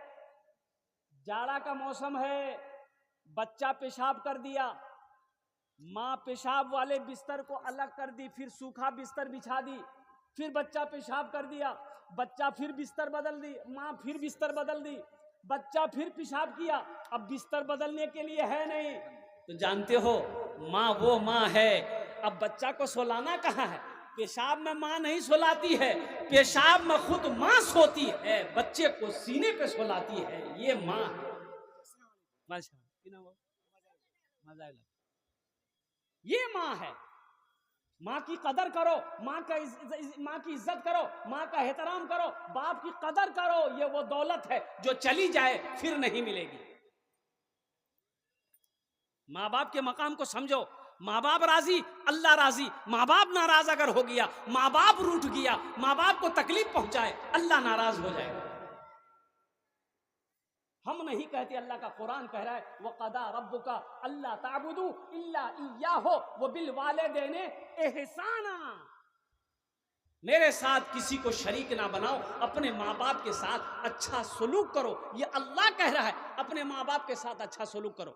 जाड़ा का मौसम है, बच्चा पेशाब कर दिया, माँ पेशाब वाले बिस्तर को अलग कर दी, फिर सूखा बिस्तर बिछा दी, फिर बच्चा पेशाब कर दिया, बच्चा फिर बिस्तर बदल दी, माँ फिर बिस्तर बदल दी, बच्चा फिर पेशाब किया, अब बिस्तर बदलने के लिए है नहीं। तो जानते हो माँ वो माँ है। अब बच्चा को सोलाना कहाँ है? पेशाब में माँ नहीं सोलाती है, पेशाब में खुद माँ सोती है, बच्चे को सीने पे सोलाती है, ये माँ है। ये माँ है। माँ की कदर करो, माँ की इज्जत करो, माँ का एहतराम करो, बाप की कदर करो। ये वो दौलत है जो चली जाए फिर नहीं मिलेगी। माँ बाप के मकाम को समझो। माँ बाप राजी, अल्लाह राजी। माँ बाप नाराज अगर हो गया, माँ बाप रूठ गया, माँ बाप को तकलीफ पहुंचाए, अल्लाह नाराज हो जाएगा। हम नहीं कहते, अल्लाह का कुरान कह रहा है वक़दा रब्बुका अल्ला ताबुदू इल्ला इय्याहु व बिल वालिदैनि इहसाना। मेरे साथ किसी को शरीक ना बनाओ, अपने माँ बाप के साथ अच्छा सलूक करो। ये अल्लाह कह रहा है, अपने माँ बाप के साथ अच्छा सलूक करो।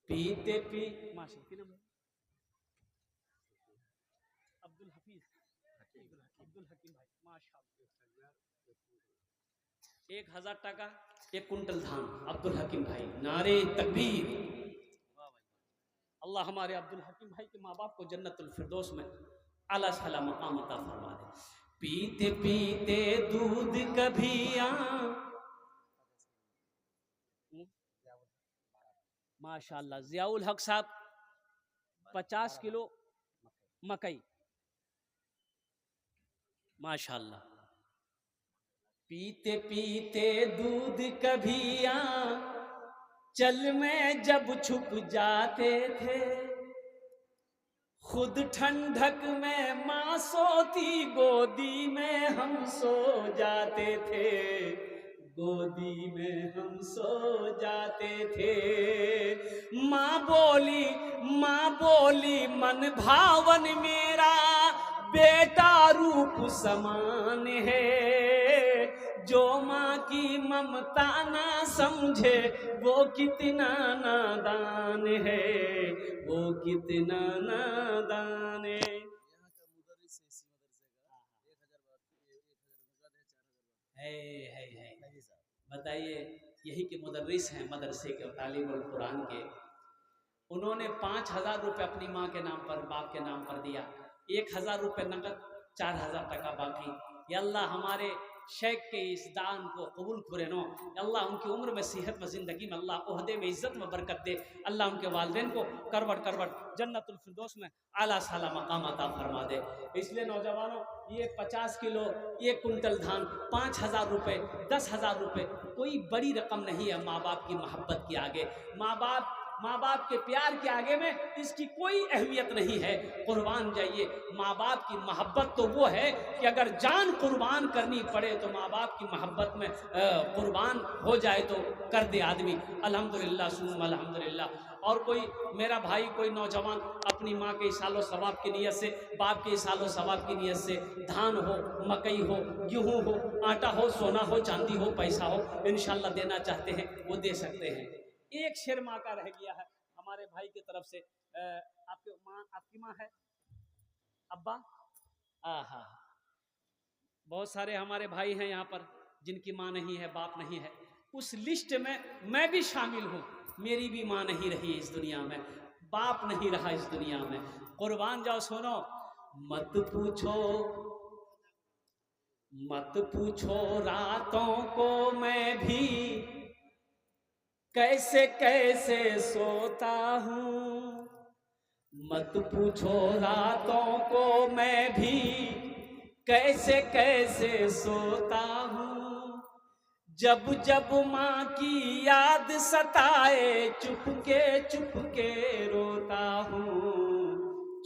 पीते पी माशाअल्लाह अब्दुल हफीज अब्दुल हकीम भाई माशाअल्लाह 1000 টাকা 1 कुंटल धान। अब्दुल हकीम भाई नारे तकबीर। अल्लाह हमारे अब्दुल हकीम भाई के माँ बाप को जन्नतुल फिरदौस में आला साला मकाम अता फरमा दे। पीते पीते दूध कभी माशाअल्लाह जियाउल हक साहब 50 किलो मकई माशाअल्लाह। पीते पीते दूध कभी चल में जब छुप जाते थे, खुद ठंडक में माँ सोती गोदी में हम सो जाते थे, गोदी में हम सो जाते थे। माँ बोली मन भावन मेरा बेटा रूप समान है, जो माँ की ममता ना समझे वो कितना नादान है, वो कितना नादान है। बताइए, यही के मुदर्रिस हैं मदरसे के तालिबुल कुरान के। उन्होंने 5000 रुपये अपनी माँ के नाम पर बाप के नाम पर दिया, 1000 रुपये नकद, 4000 टका बाकी। या अल्लाह हमारे शेख के इस दान को कबूल कुरेनो। अल्लाह उनकी उम्र में सेहत में ज़िंदगी में अल्लाह ओहदे में इज़्ज़त में बरकत दे। अल्लाह उनके वालिदैन को करवट करवट जन्नतुल फिरदौस में आला साला मकाम अता फरमा दे। इसलिए नौजवानों, ये 50 किलो 1 कुंटल धान 5000 रुपये 10,000 रुपये कोई बड़ी रकम नहीं है माँ बाप की मोहब्बत के आगे, माँ बाप के प्यार के आगे में इसकी कोई अहमियत नहीं है। कुर्बान जाइए। माँ बाप की मोहब्बत तो वो है कि अगर जान कुर्बान करनी पड़े तो माँ बाप की मोहब्बत में कुर्बान हो जाए तो कर दे आदमी। अल्हम्दुलिल्लाह सुम्मा अल्हम्दुलिल्लाह। और कोई मेरा भाई, कोई नौजवान अपनी माँ के इसालो सवाब की नीयत से, बाप के इसालो सवाब की नीयत से धान हो, मकई हो, गेहूँ हो, आटा हो, सोना हो, चांदी हो, पैसा हो, इंशाल्लाह देना चाहते हैं वो दे सकते हैं। एक शेर माँ का रह गया है हमारे भाई की तरफ से। आपकी माँ है अब्बा? आहा, बहुत सारे हमारे भाई हैं यहाँ पर जिनकी माँ नहीं है, बाप नहीं है। उस लिस्ट में मैं भी शामिल हूँ। मेरी भी माँ नहीं रही इस दुनिया में, बाप नहीं रहा इस दुनिया में। कुर्बान जाओ। सुनो, मत पूछो रातों को मैं भी कैसे कैसे सोता हूँ, मत पूछो रातों को मैं भी कैसे कैसे सोता हूँ। जब जब माँ की याद सताए चुपके चुपके रोता हूँ,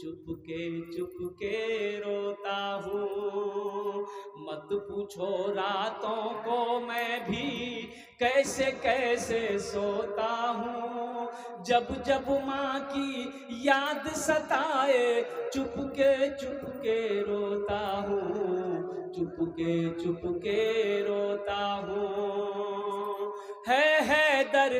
चुपके चुपके रोता हूँ। मत पूछो रातों को मैं भी कैसे कैसे सोता हूँ। जब जब माँ की याद सताए चुपके चुपके रोता हूँ, चुपके चुपके रोता हूँ। है दर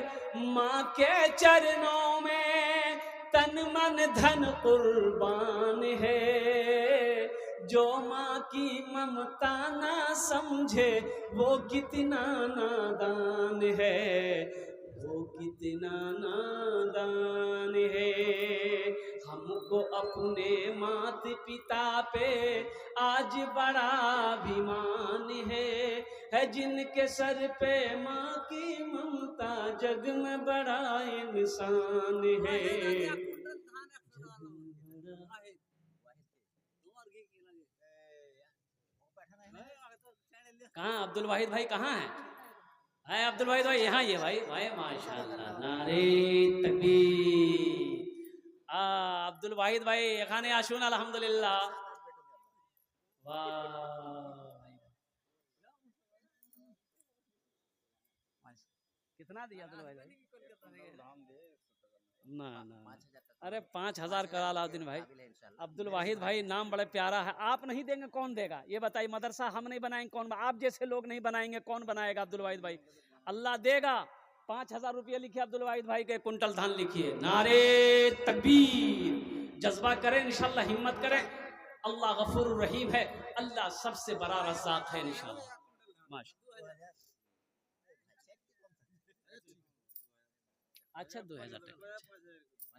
माँ के चरणों में तन मन धन कुर्बान है, जो माँ की ममता ना समझे वो कितना नादान है, वो कितना नादान है। हमको अपने मात पिता पे आज बड़ा अभिमान है जिनके सर पे माँ की ममता जग में बड़ा इंसान है। कहाँ अब्दुल वाहिद भाई कहाँ है? है अब्दुल वाहिद भाई यहाँ, ये भाई माशाल्लाह, नारे तकबीर। अब्दुल वाहिद भाई एखाने आशुन अल्हम्दुलिल्लाह। वाह, कितना दिया अब्दुल वाहिद भाई? ना ना, अरे 5,000 करा अलाउद्दीन भाई। अब्दुल वाहिद भाई नाम बड़े प्यारा है, आप नहीं देंगे कौन देगा? ये बताइए, मदरसा हम नहीं बनाएंगे कौन, आप जैसे लोग नहीं बनाएंगे कौन बनाएगा? अब्दुल वाहिद भाई अल्लाह देगा। 5,000 रुपये लिखिए अब्दुल वाहिद भाई के, कुंटल धान लिखिए। नारे तकबीर, जज्बा करें इंशाल्लाह, हिम्मत करें। अल्लाह गफूर रहीम है, अल्लाह सबसे बड़ा रज़ाक है इंशाल्लाह। माशा, अच्छा 2,000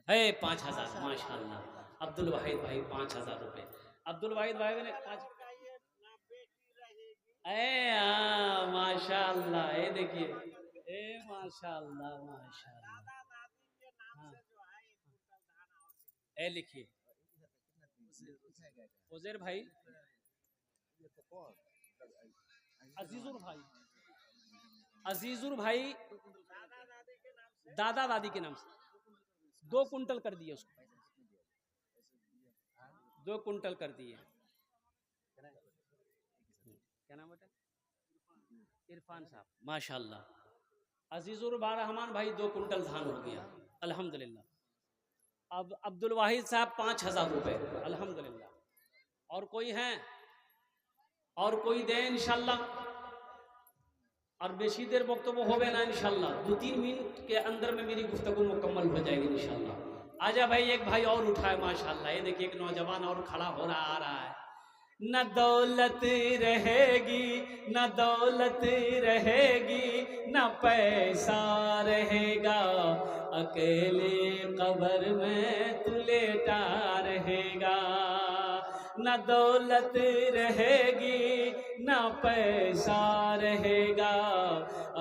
है, 5,000 माशाल्लाह। अब्दुल वाहिद भाई 5,000 रुपये। अब्दुल वाहिद भाई ने माशाल्लाह, ये देखिए, माशाल्लाह माशाल्लाह। हाँ, ए लिखिए उजैर भाई, अजीजुर भाई, अजीजुर भाई दादा दादी के नाम से 2 कुंटल कर दिए उसको, 2 कुंटल कर दिए। क्या नाम बेटा? इरफान साहब, माशाल्लाह। अजीजुर रहमान भाई 2 कुंटल धान हो गया अल्हम्दुलिल्लाह। अब अब्दुल वाहिद साहब 5,000 रुपये अल्हम्दुलिल्लाह। और कोई है? और कोई दे इंशाल्लाह। और बेशी देर वक्तव्य हो गए ना इंशाल्लाह, 2-3 मिनट के अंदर में मेरी गुफ्तगू मुकम्मल हो जाएगी इंशाल्लाह। आजा भाई, एक भाई और उठाए माशाल्लाह। ये देखिए एक नौजवान और खड़ा हो रहा आ रहा है। न दौलत रहेगी, न दौलत रहेगी, न पैसा रहेगा, अकेले कब्र में तू लेटा रहेगा। न दौलत रहेगी, न पैसा रहेगा,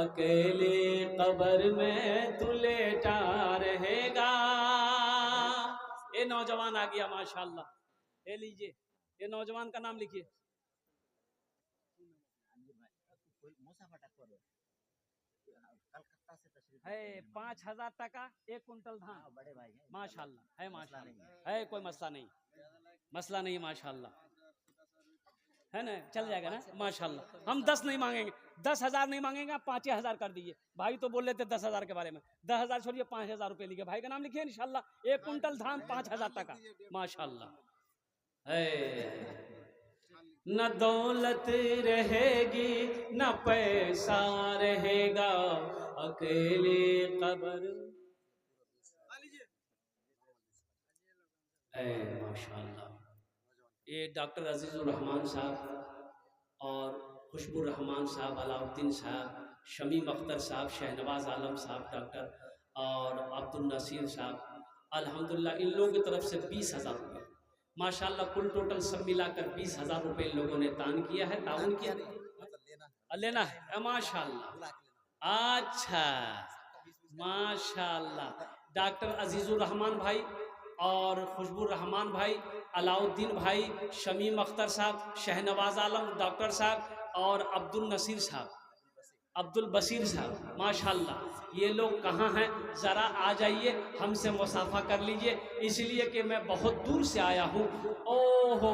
अकेले कब्र में तू लेटा रहेगा। ये नौजवान आ गया माशाल्लाह। ये लीजिए, ये नौजवान का नाम लिखिए। है 5,000 टका 1 कुंटल धान, बड़े भाई माशाल्लाह है, माशाल्लाह है, कोई मसला नहीं, मसला नहीं माशाल्लाह है ना, चल जाएगा ना माशाल्लाह। हम 10 नहीं मांगेंगे, 10,000 नहीं मांगेंगे, आप 5,000 कर दीजिए। भाई तो बोल रहे थे 10,000 के बारे में, 10,000 छोड़िए, 5,000 रुपये लिखिए। भाई का नाम लिखिए इंशाल्लाह। 1 कुंटल धान 5,000 टका माशाल्लाह है। न दौलत रहेगी, न पैसा रहेगा, अकेले कब्र। माशाल्लाह। ये डॉक्टर अजीजुर रहमान साहब और खुशबुर रहमान साहब, अलाउद्दीन साहब, शमीम अख्तर साहब, शहनवाज आलम साहब डॉक्टर, और अब्दुल नसीर साहब, अल्हम्दुलिल्लाह इन लोगों की तरफ से 20,000 रुपये माशाल्लाह। कुल टोटल सब मिलाकर 20,000 रुपये इन लोगों ने दान किया है, ताउन किया है, लेना है माशाल्लाह। अच्छा माशाल्लाह। डॉक्टर अजीजुर रहमान भाई और खुशबुर रहमान भाई, अलाउद्दीन भाई, शमीम अख्तर साहब, शहनवाज आलम डॉक्टर साहब और अब्दुल नसीर साहब, अब्दुल बसीर साहब माशाल्लाह। ये लोग कहाँ हैं? ज़रा आ जाइए, हमसे मुसाफा कर लीजिए, इसलिए कि मैं बहुत दूर से आया हूँ। ओ हो,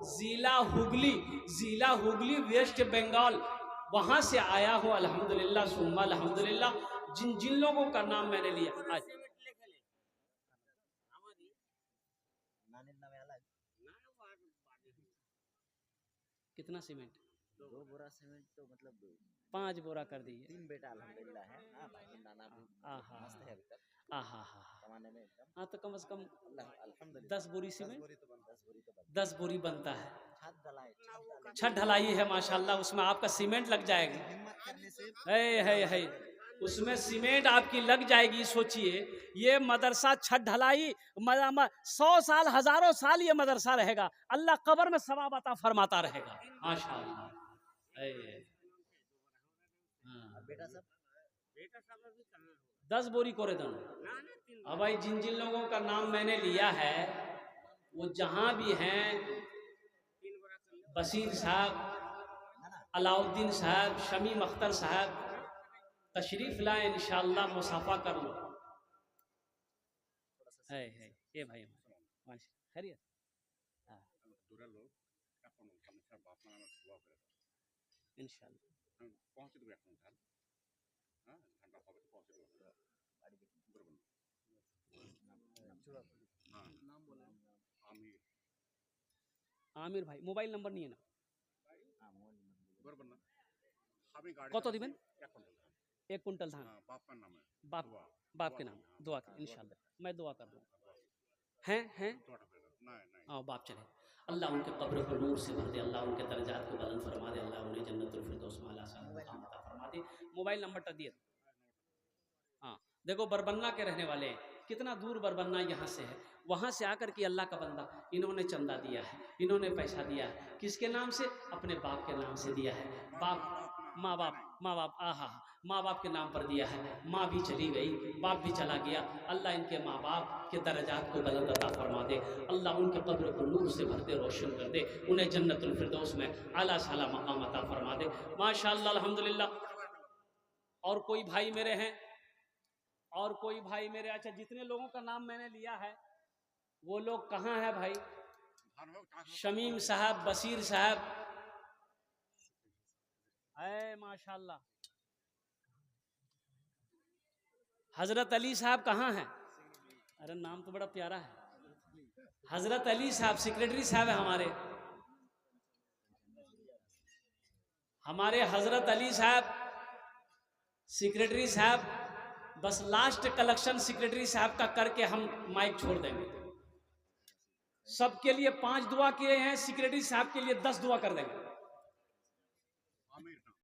ज़िला हुगली वेस्ट बंगाल, वहाँ से आया हूँ अल्हम्दुलिल्लाह सुम्मा अल्हम्दुलिल्लाह। जिन जिन लोगों का नाम मैंने लिया आज, कितना सीमेंट? 2 बोरा सीमेंट तो मतलब 5 बोरा कर दिए। 3 बेटा अल्हम्दुलिल्लाह है। हाँ, बाकी नाना भी मस्त है अभी तक। कमाने में एकदम। हाँ तो कम से कम अल्हम्दुलिल्लाह 10 बोरी सीमेंट, 10 10 बोरी बोरी तो बनता है। छत छत ढलाई है माशाल्लाह, उसमें आपका सीमेंट लग जाएगी। हिम्मत करने से है उसमें सीमेंट आपकी लग जाएगी। सोचिए ये मदरसा छत ढलाई 100 साल, हजारों साल ये मदरसा रहेगा, अल्लाह कब्र में सवाब अता फरमाता रहेगा माशाल्लाह। बेटा सब 10 बोरी कोरे दन। अब भाई जिन जिन लोगों का नाम मैंने लिया है वो जहां भी हैं, बसीर साहब, अलाउद्दीन साहब, शमीम अख्तर साहब, तशरीफ लाए इंशाअल्लाह, मुसाफा कर लो। है ये भाई खैरियत इंशाअल्लाह। आमिर भाई मोबाइल नंबर नहीं है ना কত দিবেন 1 कुंटल धान बाप बाप के नाम दुआ कर इंशाल्लाह मैं दुआ कर दूंगा हैं आओ बाप चले अल्लाह उनके कब्र को नूर से भर दे अल्लाह उनके दर्जात को बुलंद फरमा दे अल्लाह उन्हें जन्नतुल फिरदौस में आला सा मुकाम अता फरमा दे मोबाइल नंबर टा दिए हाँ देखो बरबन्ना के रहने वाले हैं कितना दूर बरबन्ना यहाँ से है वहाँ से आकर के अल्लाह का बंदा इन्होंने चंदा दिया है इन्होंने पैसा दिया है किसके नाम से अपने बाप के नाम से दिया है बाप माँ बाप आहा माँ बाप के नाम पर दिया है माँ भी चली गई बाप भी चला गया अल्लाह इनके माँ बाप के दर्जात को बुलंद अता फरमा दे अल्लाह उनके कब्र को नूर से भर दे रोशन कर दे उन्हें जन्नतुल फिरदौस में आला साला मकाम अता फरमा दे माशाअल्लाह अल्हम्दुलिल्लाह और कोई भाई मेरे हैं और कोई भाई मेरे अच्छा जितने लोगों का नाम मैंने लिया है वो लोग कहाँ है भाई शमीम साहब बशीर साहब है माशाल्लाह हजरत अली साहब कहाँ हैं अरे नाम तो बड़ा प्यारा है हजरत अली साहब सेक्रेटरी साहब है हमारे हजरत अली साहब सेक्रेटरी साहब बस लास्ट कलेक्शन सेक्रेटरी साहब का करके हम माइक छोड़ देंगे सबके लिए 5 दुआ किए हैं सेक्रेटरी साहब के लिए 10 दुआ कर देंगे